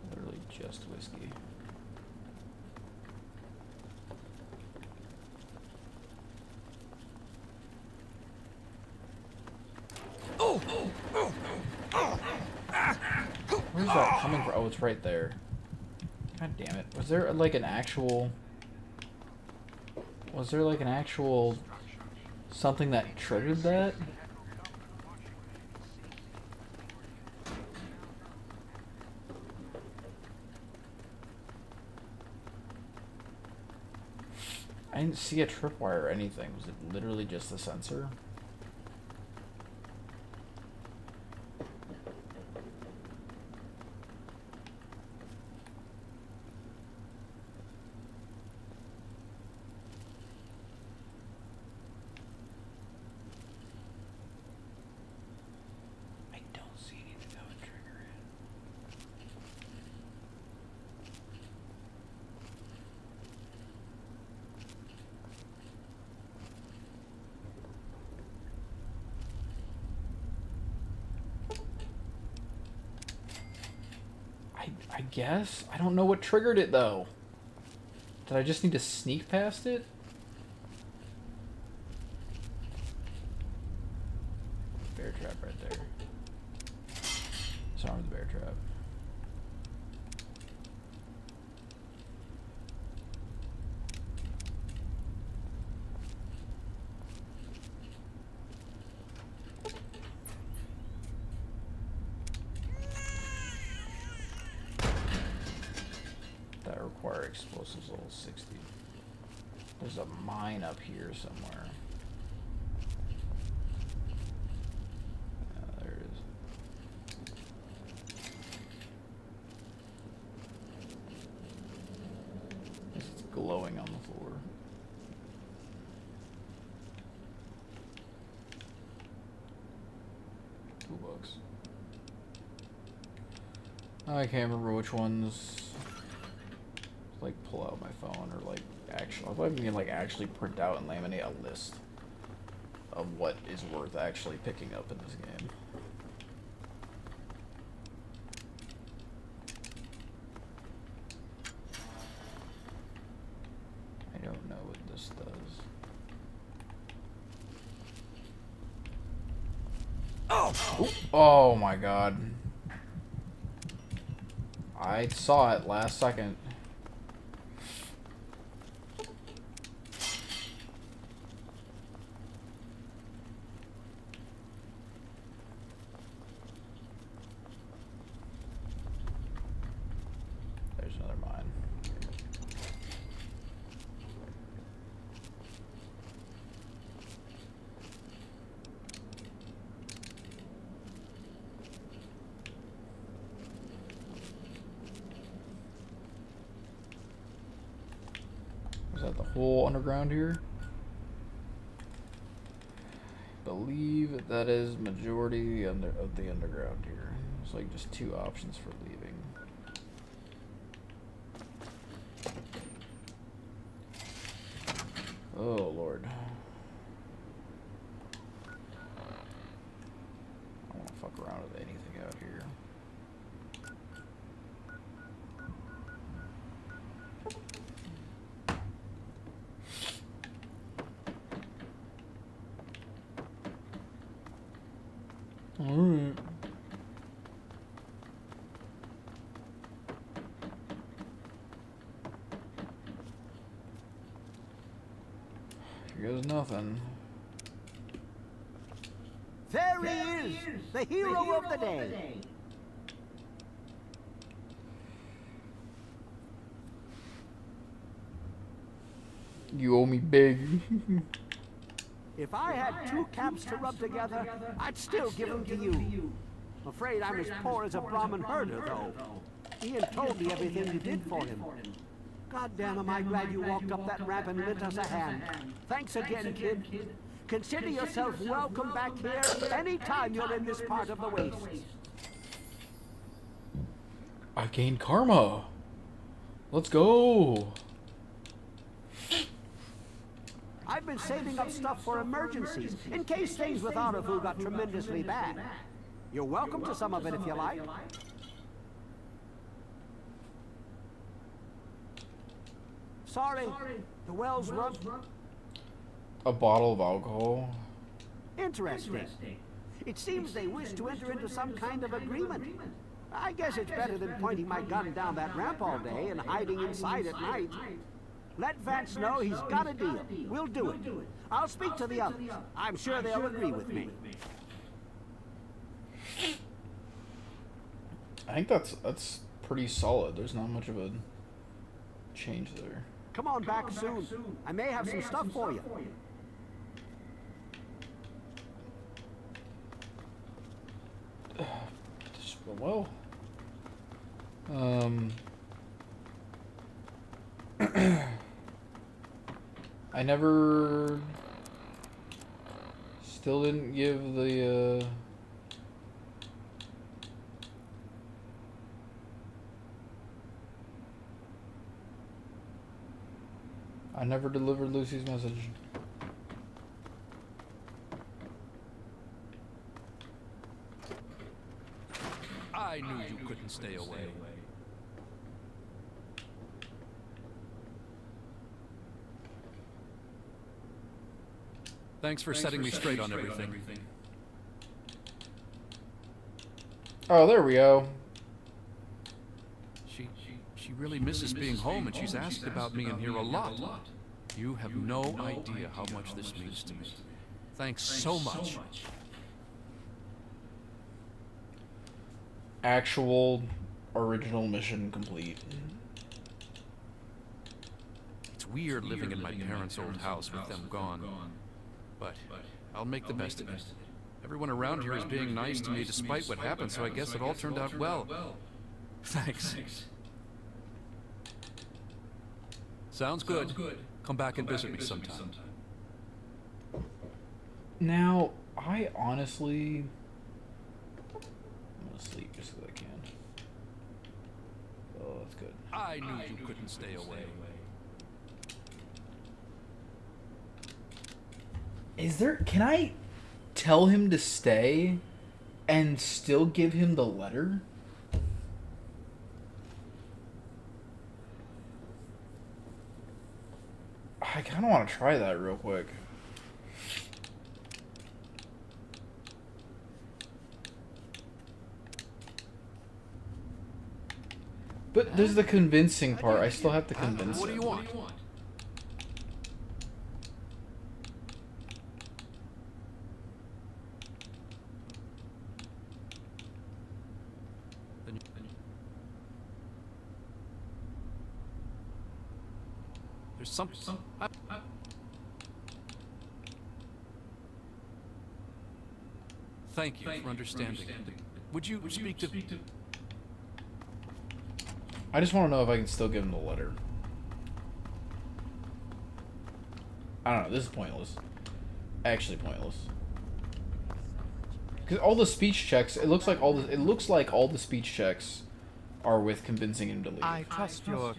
Literally just whiskey. Where's that coming from? Oh, it's right there. God damn it. Was there like an actual... Was there like an actual... something that triggered that? I didn't see a tripwire or anything. Was it literally just the sensor? I don't see anything that would trigger it. I guess? I don't know what triggered it, though. Did I just need to sneak past it? Bear trap right there. Sorry, the bear trap. That require explosives level 60. There's a mine up here somewhere. There it is. It's glowing on the floor. $2. I can't remember which ones. Like pull out my phone or like actually, I can like actually print out and laminate a list of what is worth actually picking up in this game. Oh my god. I saw it last second. There's another mine. Is that the whole underground here? Believe that is majority of the underground here. It's like just 2 options for leaving. Oh Lord. I don't want to fuck around with anything out here. Alright. Here goes nothing. There he is, the hero of the day. You owe me big. If I had 2 caps to rub together, I'd still give them to you. Afraid I'm as poor as a Brahmin herder, though. Ian told me everything you did for him. Goddamn, am I glad you walked up that ramp and lent us a hand. Thanks again, kid. Consider yourself welcome back here anytime you're in this part of the waste. I gained karma. Let's go. I've been saving up stuff for emergencies, in case things with Aravu got tremendously bad. You're welcome to some of it if you like. Sorry, the well's run. A bottle of alcohol. Interesting. It seems they wish to enter into some kind of agreement. I guess it's better than pointing my gun down that ramp all day and hiding inside at night. Let Vance know he's got a deal. We'll do it. I'll speak to the others. I'm sure they'll agree with me. I think that's pretty solid. There's not much of a change there. Come on back soon. I may have some stuff for you. Well, I never, still didn't give the, I never delivered Lucy's message. I knew you couldn't stay away. Thanks for setting me straight on everything. Oh, there we go. She really misses being home, and she's asked about me in here a lot. You have no idea how much this means to me. Thanks so much. Actual original mission complete. It's weird living in my parents' old house with them gone, but I'll make the best of it. Everyone around here is being nice to me despite what happened, so I guess it all turned out well. Thanks. Sounds good. Come back and visit me sometime. Now, I honestly, I'm gonna sleep just because I can. Oh, that's good. I knew you couldn't stay away. Is there, can I tell him to stay and still give him the letter? I kind of want to try that real quick. But there's the convincing part. I still have to convince What do him. you want? There's some. Thank you for understanding. Would you speak to? I just want to know if I can still give him the letter. I don't know. This is pointless. Actually pointless. Because all the speech checks, it looks like all the speech checks are with convincing him to leave. I trust your...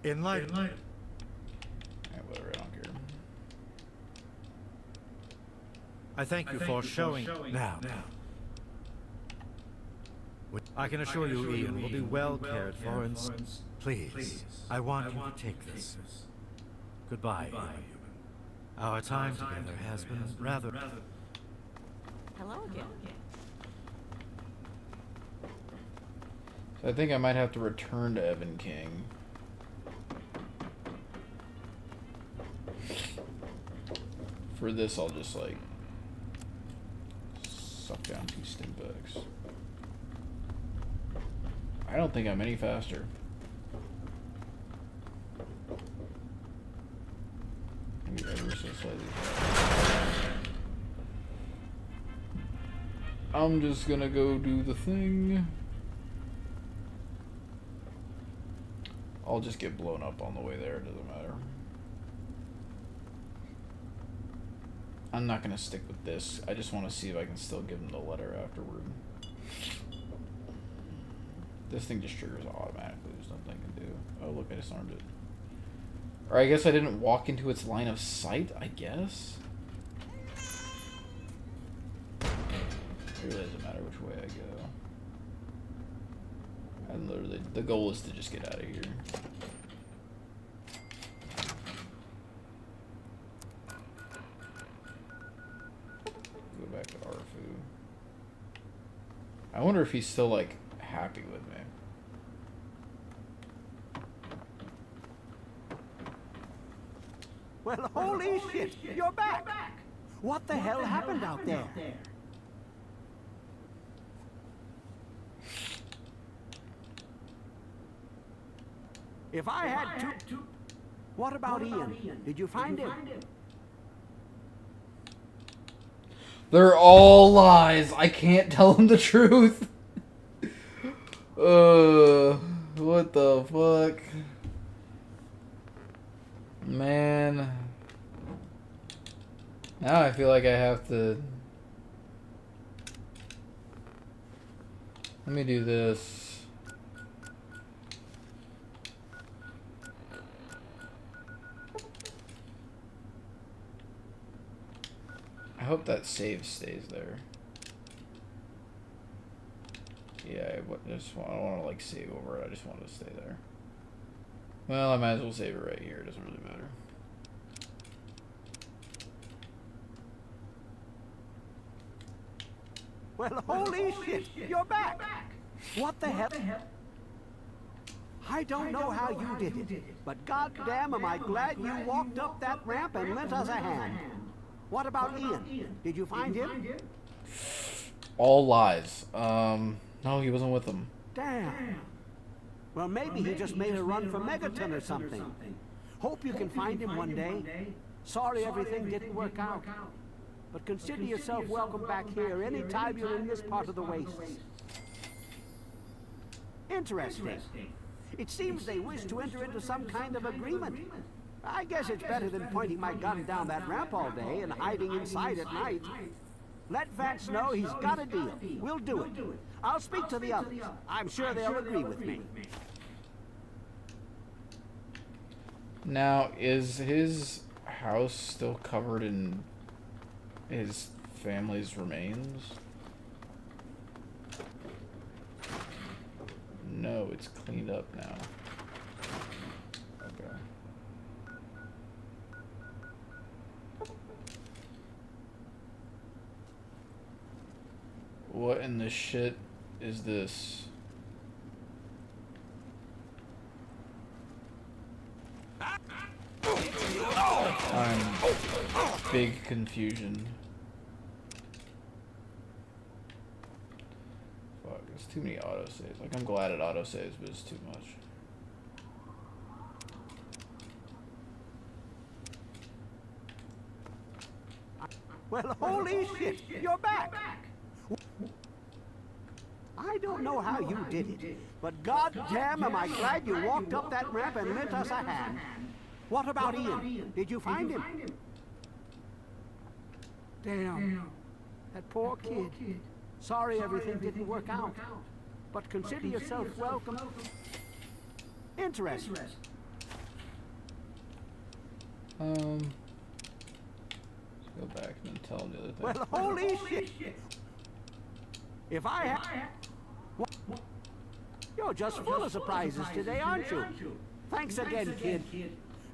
Enlightened. Alright, whatever. I don't care. I thank you for showing... Now. I can assure you Ian will be well cared for and... Please, I want you to take this. Goodbye, Ian. Our time together has been rather... Hello again. So I think I might have to return to Evan King. For this, I'll just, like, suck down 2 stimpaks. I don't think I'm any faster. Maybe ever so slightly faster. I'm just gonna go do the thing. I'll just get blown up on the way there, it doesn't matter. I'm not gonna stick with this. I just want to see if I can still give him the letter afterward. This thing just triggers automatically. There's nothing I can do. Oh, look, I disarmed it. Or I guess I didn't walk into its line of sight, I guess? It really doesn't matter which way I go. And literally, the goal is to just get out of here. Go back to Arfu. I wonder if he's still, like, happy with me. Well, holy shit, you're back! What the hell happened out there? If I had to... What about Ian? Did you find him? They're all lies. I can't tell him the truth. What the fuck? Man. Now I feel like I have to... Let me do this. I hope that save stays there. Yeah, I don't want to like save over it. I just want it to stay there. Well, I might as well save it right here. It doesn't really matter. Well, holy shit, you're back! What the hell? I don't know how you did it, but goddamn am I glad you walked up that ramp and lent us a hand. What about Ian? Did you find him? All lies. No, he wasn't with them. Damn. Well, maybe he just made a run for Megaton or something. Hope you can find him one day. Sorry everything didn't work out. But consider yourself welcome back here anytime you're in this part of the Wastes. Interesting. It seems they wish to enter into some kind of agreement. I guess it's better than pointing my gun down that ramp all day and hiding inside at night. Let Vance know he's got a deal. We'll do it. I'll speak to the others. I'm sure they'll agree with me. Now, is his house still covered in his family's remains? No, it's cleaned up now. Okay. What in the shit is this? big confusion. Fuck, there's too many autosaves. Like, I'm glad it autosaves, but it's too much. Well, holy shit, you're back. I don't know how you did it, but goddamn am I glad you walked up that ramp and lent us a hand. What about Ian? Did you find him? Damn. That poor kid. Sorry everything didn't work out. But consider yourself welcome. Interesting. Let's go back and then tell him the other thing. Well, holy shit. If I had... You're just full of surprises today, aren't you? Thanks again, kid.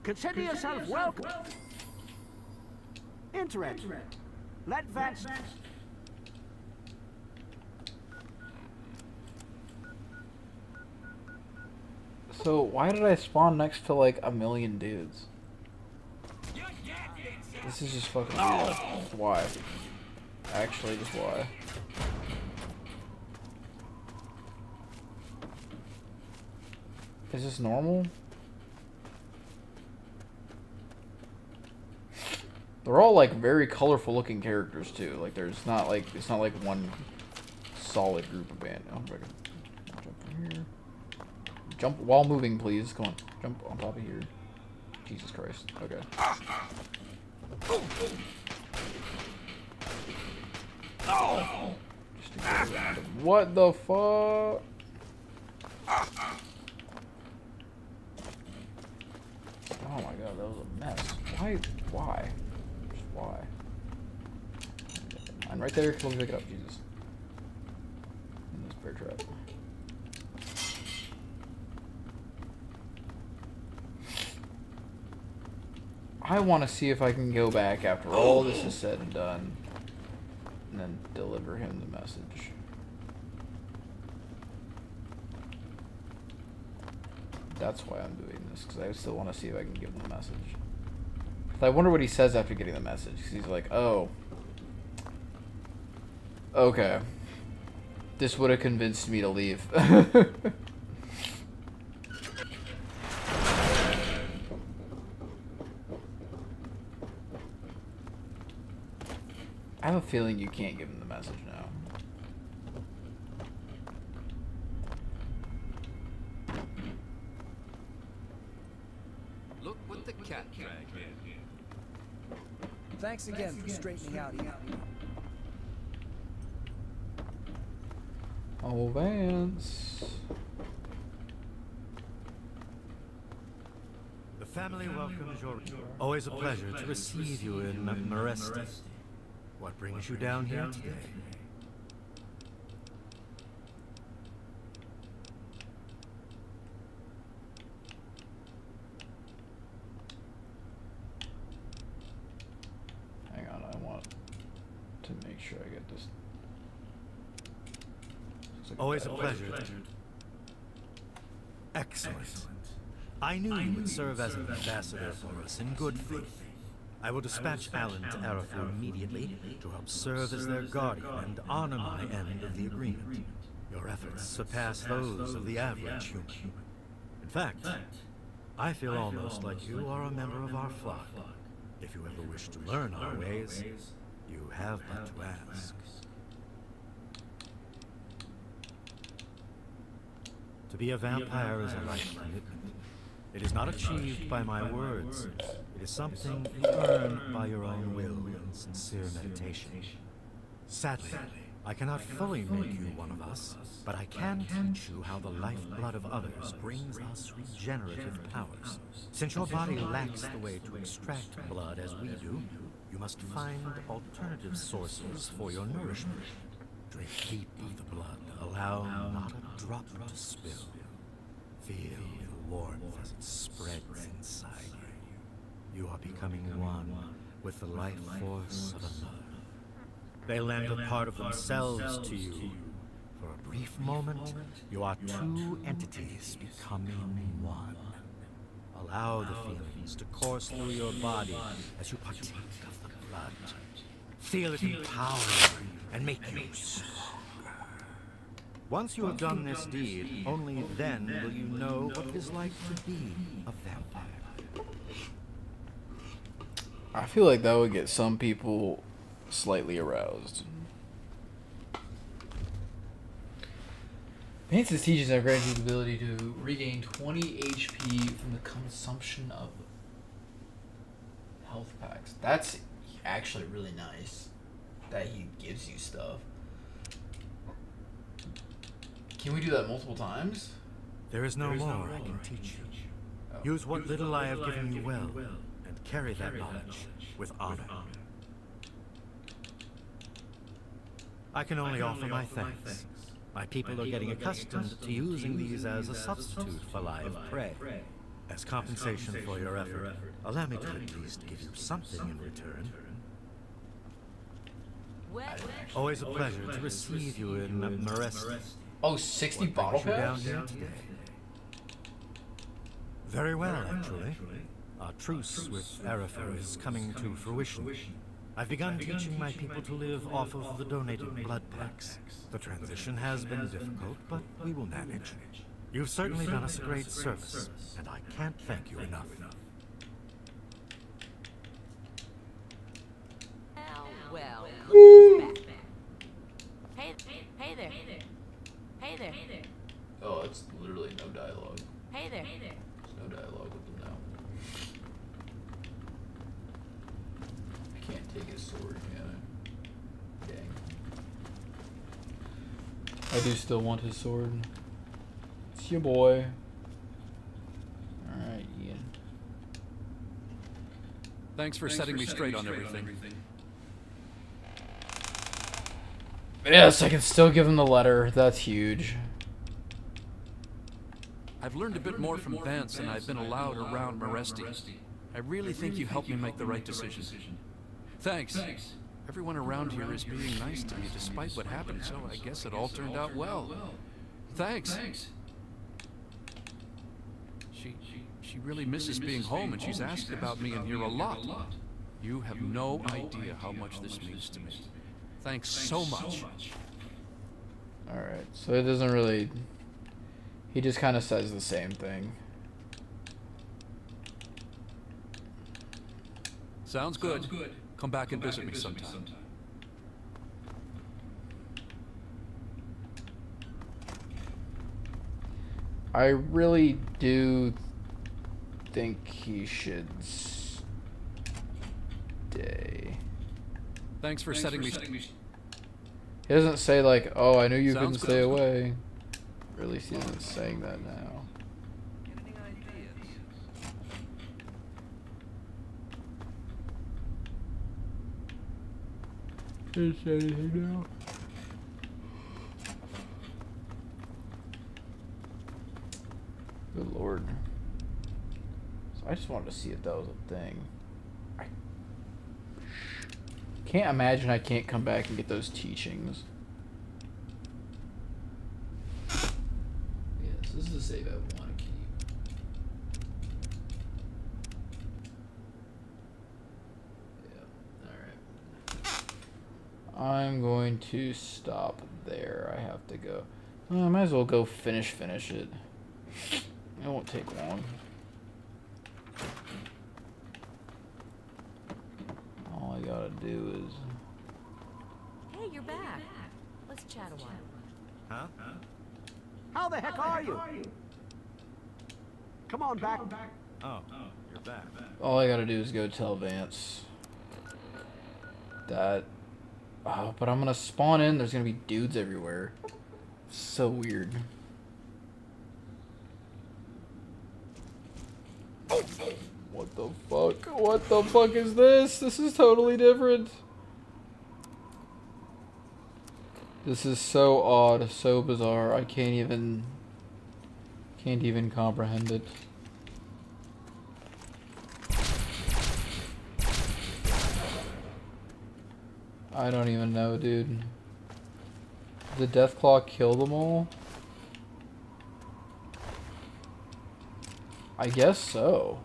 Consider yourself welcome. Interesting. Let Vance... So, why did I spawn next to, like, a million dudes? This is just fucking weird. Why? Actually, just why? Is this normal? They're all like very colorful looking characters too. Like there's not like it's not like one solid group of band. Oh, I can jump from here. Jump while moving, please. Come on, jump on top of here. Jesus Christ. Okay. Just to get around him. What the fuck? Oh my god, that was a mess. Why? Why? Just why? I'm right there, let me pick it up, Jesus. In this bear trap. I want to see if I can go back after all this is said and done and then deliver him the message. That's why I'm doing this, because I still want to see if I can give him the message. I wonder what he says after getting the message, because he's like, oh. Okay. This would have convinced me to leave. I have a feeling you can't give him the message now. Look what the cat dragged in. Thanks again for straightening out Ian. Oh, Vance. The family welcomes your... Always a pleasure to receive you in Maresti. What brings you down here today? Hang on, I want to make sure I get this. Always a pleasure. Excellent. I knew you would serve as an ambassador for us in good faith. I will dispatch Alan to Arafu immediately to help serve as their guardian and honor my end of the agreement. Your efforts surpass those of the average human. In fact, I feel almost like you are a member of our flock. If you ever wish to learn our ways, you have but to ask. To be a vampire is a life commitment. It is not achieved by my words. It is something you earn by your own will and sincere meditation. Sadly, I cannot fully make you one of us, but I can teach you how the lifeblood of others brings us regenerative powers. Since your body lacks the way to extract blood as we do, you must find alternative sources for your nourishment. Drink deep of the blood, allow not a drop to spill. Feel the warmth as it spreads inside you. You are becoming one with the life force of another. They lend a part of themselves to you. For a brief moment, you are two entities becoming one. Allow the feelings to course through your body as you partake of the blood. blood. Feel it empower you and make you stronger. Once you have done this deed, only then will you know what it is like to be a vampire. I feel like that would get some people slightly aroused. Vance's teachings have granted you the ability to regain 20 HP from the consumption of health packs. That's actually really nice that he gives you stuff. Can we do that multiple times? There is no more I can teach you. Use what little I have given you well, and carry that knowledge with honor. I can only offer my thanks. My people are getting accustomed to using these as a substitute for live prey. As compensation for your effort, allow me to at least give you something in return. Always a pleasure to receive you in Meresti. Oh, 60 bottle Down packs? here today. Very well, actually. Our truce with Arethyr is coming to fruition. I've begun teaching my people to live off of the donated blood packs. The transition has been difficult, but we will manage. You've certainly done us a great service, and I can't thank you enough. Well, look who's back. Hey there. Hey there. Oh, it's literally no dialogue. Hey there. There's no dialogue with them now. I can't take his sword, can I? Dang. I do still want his sword. It's your boy. Alright, Ian. Thanks for setting me straight on everything. Yes, I can still give him the letter. That's huge. I've learned a bit more from Vance and I've been allowed around Meresti. I really think you helped me make the right decision. Thanks. Everyone around here is being nice to me despite what happened, so I guess it all turned out well. Thanks. She really misses being home and she's asked about me in here a lot. You have no idea how much this means to me. Thanks so much. Alright, so it doesn't really... He just kind of says the same thing. Sounds good. Come back and visit me sometime. I really do think he should stay. Thanks for setting me. He doesn't say like, "Oh, I knew you couldn't Sounds stay good. away." Or at least he isn't saying that now. Didn't say anything now. Good lord. So I just wanted to see if that was a thing. I can't imagine I can't come back and get those teachings. Yes, this is a save I want to keep. Yeah, alright. I'm going to stop there. I have to go. Well, I might as well go finish it. It won't take long. All I gotta do is... Hey, you're back. Let's chat a while. Huh? How the heck are you? Come on back. Oh, you're back. all I gotta do is go tell Vance that... Oh, but I'm gonna spawn in, there's gonna be dudes everywhere. So weird. What the fuck? What the fuck is this? This is totally different. This is so odd, so bizarre. I can't even comprehend it. I don't even know, dude. Did Deathclaw kill them all? I guess so.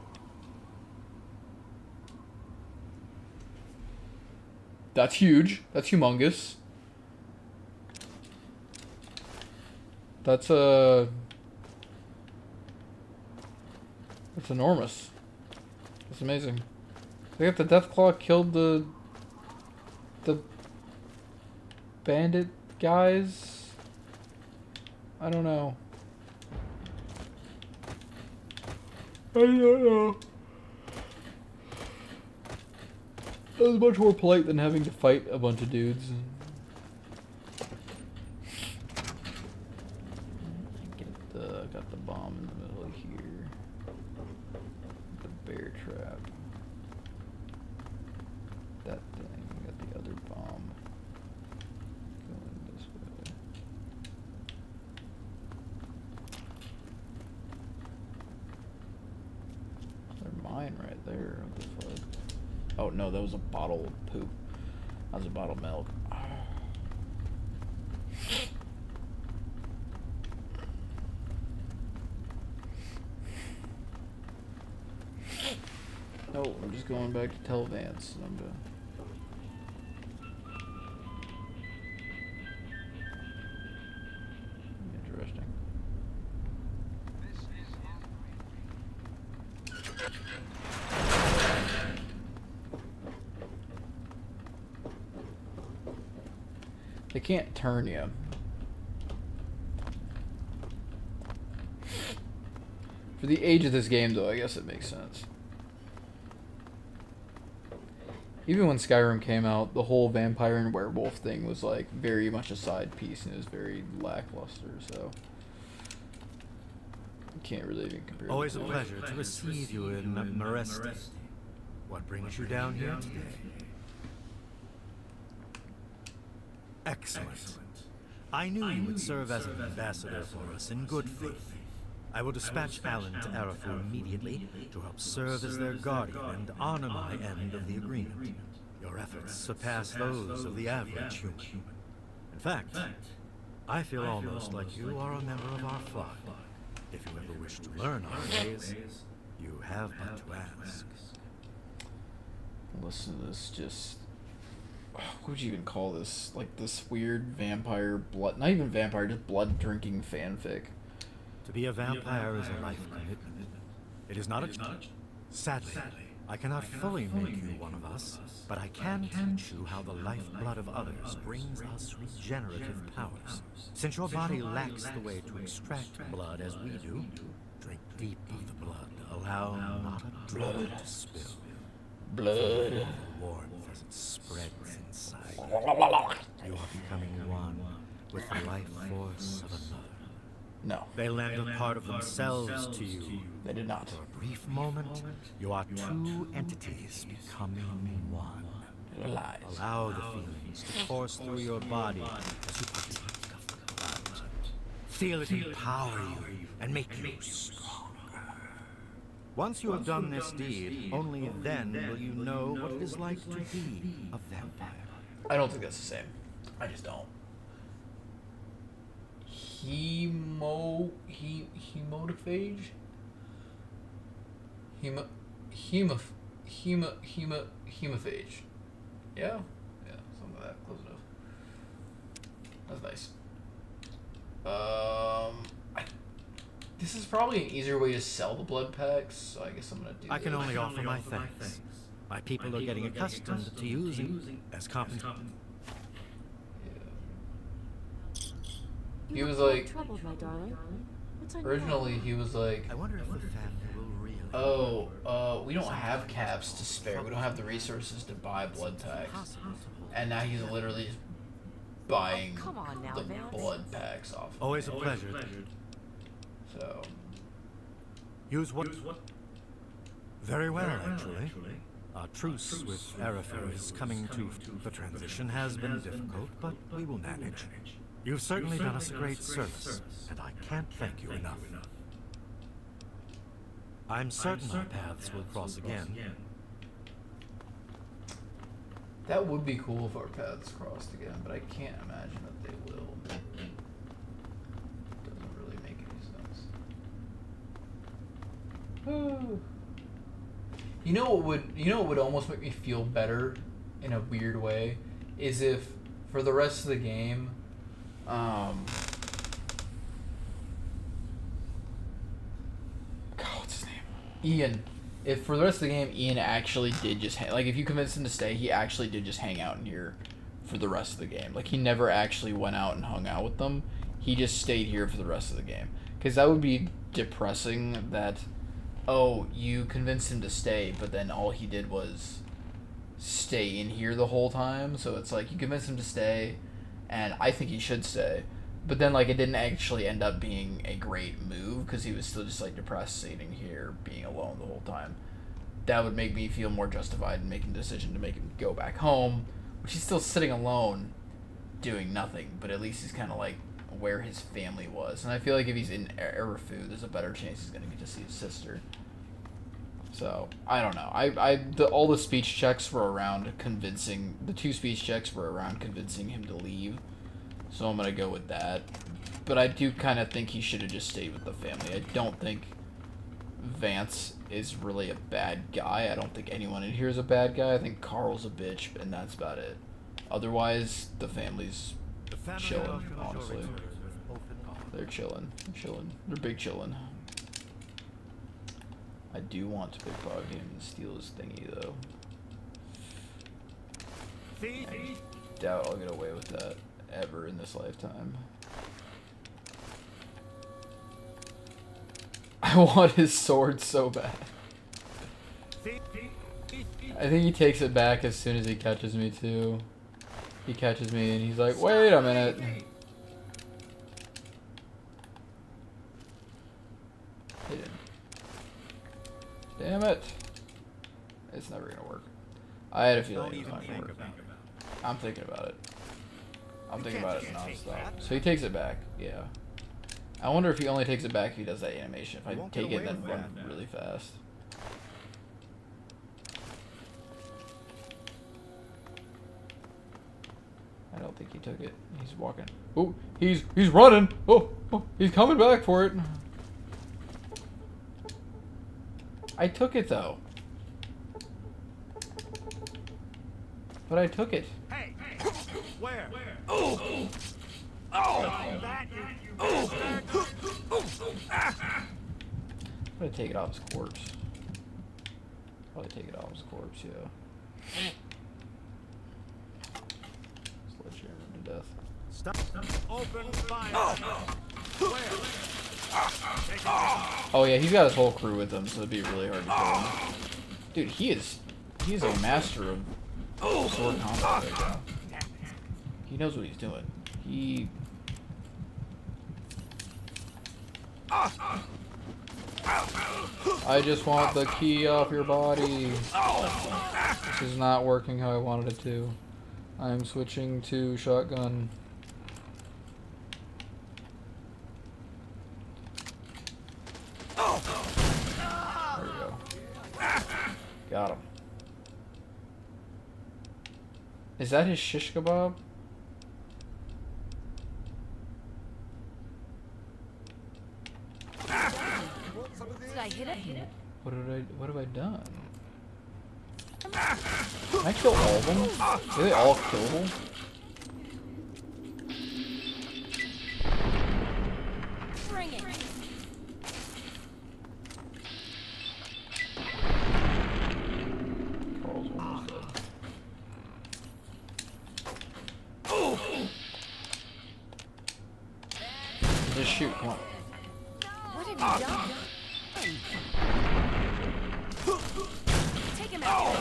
That's huge. That's humongous. That's enormous. That's amazing. I think if the Deathclaw killed the bandit guys, I don't know. I don't know. That was much more polite than having to fight a bunch of dudes. Got the bomb in the middle here. The bear trap. That thing. Got the other bomb. Going this way. There's mine right there. What the fuck? Oh no, that was a bottle of poop. That was a bottle of milk. No, I'm just going back to tell Vance. I'm done. Interesting. They can't turn you. For the age of this game, though, I guess it makes sense. Even when Skyrim came out, the whole vampire and werewolf thing was like very much a side piece, and it was very lackluster. So you can't really even compare. Always a pleasure to receive you in Maresti. What brings you down here today? Excellent. I knew you would serve as an ambassador for us in good faith. I will dispatch Alan to Arafu immediately to help serve as their guardian and honor my end of the agreement. Your efforts surpass those of the average human. In fact, I feel almost like you are a member of our flock. If you ever wish to learn our ways, you have but to ask. Listen to this, just... What would you even call this? Like this weird vampire blood... Not even vampire, just blood-drinking fanfic. To be a vampire is a life commitment. It is not a challenge. Sadly, I cannot fully make you one of us, but I can teach you how the lifeblood of others brings us regenerative powers. Since your body lacks the way to extract blood as we do, drink deep of the blood. Allow not a drop to spill. Blood. The warmth as it spreads inside. You are becoming one with the life force of another. No. They lend a part of themselves to you. They did not. For a brief moment, you are two entities becoming one. Lies. Allow the feelings to course through your body as you partake of the blood. Feel it empower you and make you stronger. Once you have done this deed, only then will you know what it is like to be a vampire. I don't think that's the same. I just don't. Hemophage? Hemophage. Yeah? Yeah, something like that. Close enough. That's nice. This is probably an easier way to sell the blood packs, so I guess I'm gonna do I can only offer my thanks. My people are getting accustomed to using as compensation. He was like, troubled, my darling. What's on your originally he was like, I wonder if the family will really. we don't have caps to spare. We don't have the resources to buy blood packs. And now he's literally just buying come on now, the Vance. blood packs off. Always a pleasure. So, Use what? Very well, actually. Our truce with Arafu is coming to. The transition has been difficult, but we will manage. You've certainly done us a great service, and I can't thank you enough. I'm certain our paths will cross again. that would be cool if our paths crossed again, but I can't imagine that they will. Doesn't really make any sense. You know what would almost make me feel better in a weird way is if for the rest of the game, God, what's his name? Ian. If for the rest of the game, Ian actually did just like if you convinced him to stay, he actually did just hang out in here for the rest of the game. Like he never actually went out and hung out with them. He just stayed here for the rest of the game. Because that would be depressing that, oh, you convinced him to stay, but then all he did was stay in here the whole time. So it's like you convinced him to stay, and I think he should stay. But then, like, it didn't actually end up being a great move because he was still just, like, depressed sitting here being alone the whole time. That would make me feel more justified in making the decision to make him go back home, which he's still sitting alone doing nothing, but at least he's kind of, like, where his family was. And I feel like if he's in Erifu, there's a better chance he's going to get to see his sister. So, I don't know. All the speech checks were around convincing... The 2 speech checks were around convincing him to leave. So I'm going to go with that. But I do kind of think he should have just stayed with the family. I don't think Vance is really a bad guy. I don't think anyone in here is a bad guy. I think Carl's a bitch, and that's about it. Otherwise, the family's chilling, honestly. They're chilling. They're chilling. They're big chilling. I do want to pickpocket him and steal his thingy, though. I doubt I'll get away with that ever in this lifetime. I want his sword so bad. I think he takes it back as soon as he catches me, too. He catches me and he's like, wait a minute. He didn't. Damn it. It's never gonna work. I had a feeling it was not gonna work. I'm thinking about it. I'm thinking about it non-stop. So he takes it back, yeah. I wonder if he only takes it back if he does that animation. If I take it, then run really fast. I don't think he took it. He's walking. Oh, he's running. Oh, he's coming back for it. I took it though. But I took it. Hey, where? Oh. I'm gonna take it off his corpse. Probably take it off his corpse, yeah. Sledgehammer him to death. Stop. Open fire. Oh yeah, he's got his whole crew with him, so it'd be really hard to kill him. Dude, he's a master of sword combat right now. He knows what he's doing. I just want the key off your body. This is not working how I wanted it to. I'm switching to shotgun. There we go. Got him. Is that his shish kebab? Did I hit it? What have I done? Can I kill all of them? Do they all killable? Bring it. Carl's almost dead. Just shoot, come on. What have you done? Take him out.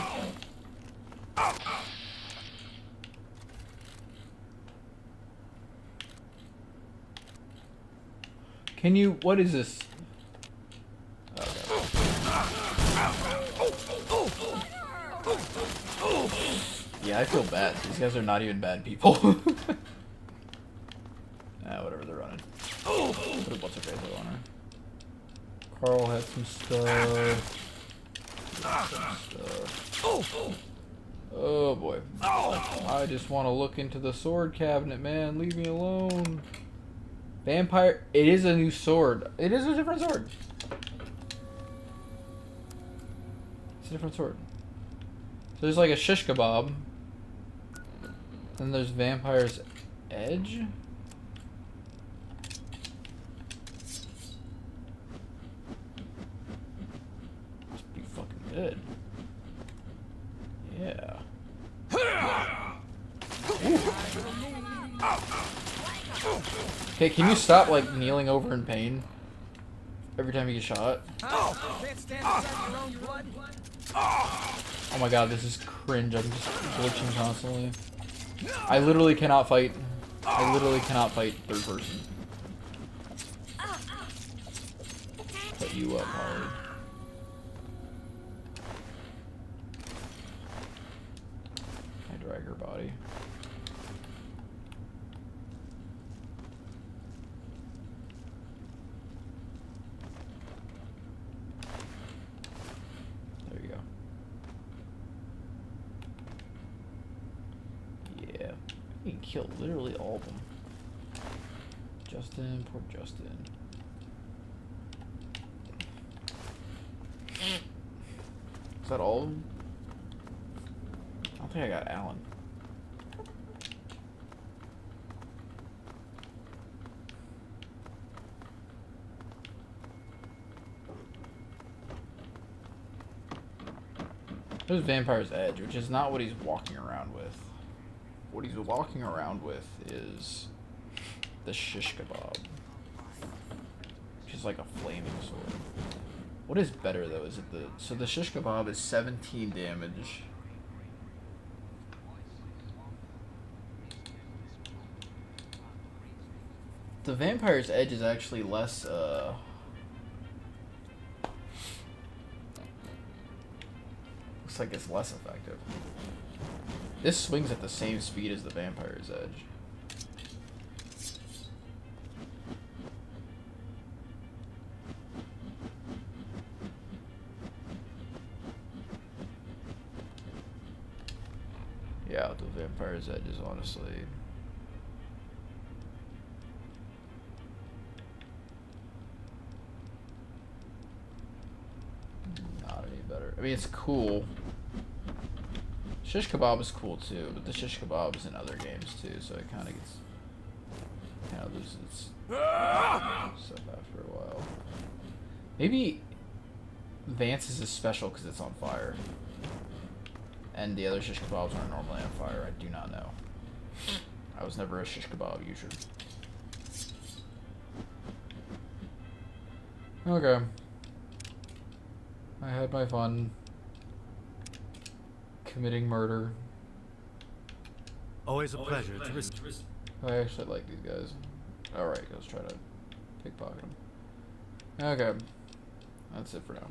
Can you, what is this? Yeah, I feel bad. These guys are not even bad people. Whatever, they're running. What's her face on her? Carl had some stuff. Oh boy. I just want to look into the sword cabinet, man. Leave me alone. Vampire. It is a new sword. It is a different sword. It's a different sword. So there's like a shish kebab, Then there's Vampire's Edge. Must be fucking good. Yeah. Okay, can you stop like kneeling over in pain every time you get shot? Oh my god, this is cringe. I'm just glitching constantly. I literally cannot fight. I literally cannot fight third person. Put you up hard. I drag her body. There you go. Yeah. You can kill literally all of them. Justin, poor Justin. Is that all of them? I don't think I got Alan. There's Vampire's Edge, which is not what he's walking around with. What he's walking around with is the shish kebab, which is like a flaming sword. What is better though? Is it so the shish kebab is 17 damage. The Vampire's Edge is actually less looks like it's less effective. This swings at the same speed as the Vampire's Edge. Yeah, the Vampire's Edge is honestly not any better. I mean, it's cool. Shish kebab is cool too, but the shish kebab is in other games too, so it kind of gets loses its stuff after a while. Maybe Vance's is special because it's on fire, and the other shish kebabs aren't normally on fire. I do not know. I was never a shish kebab user. Okay. I had my fun committing murder. Always a pleasure to risk. I actually like these guys. Alright, let's try to pickpocket them. Okay. That's it for now.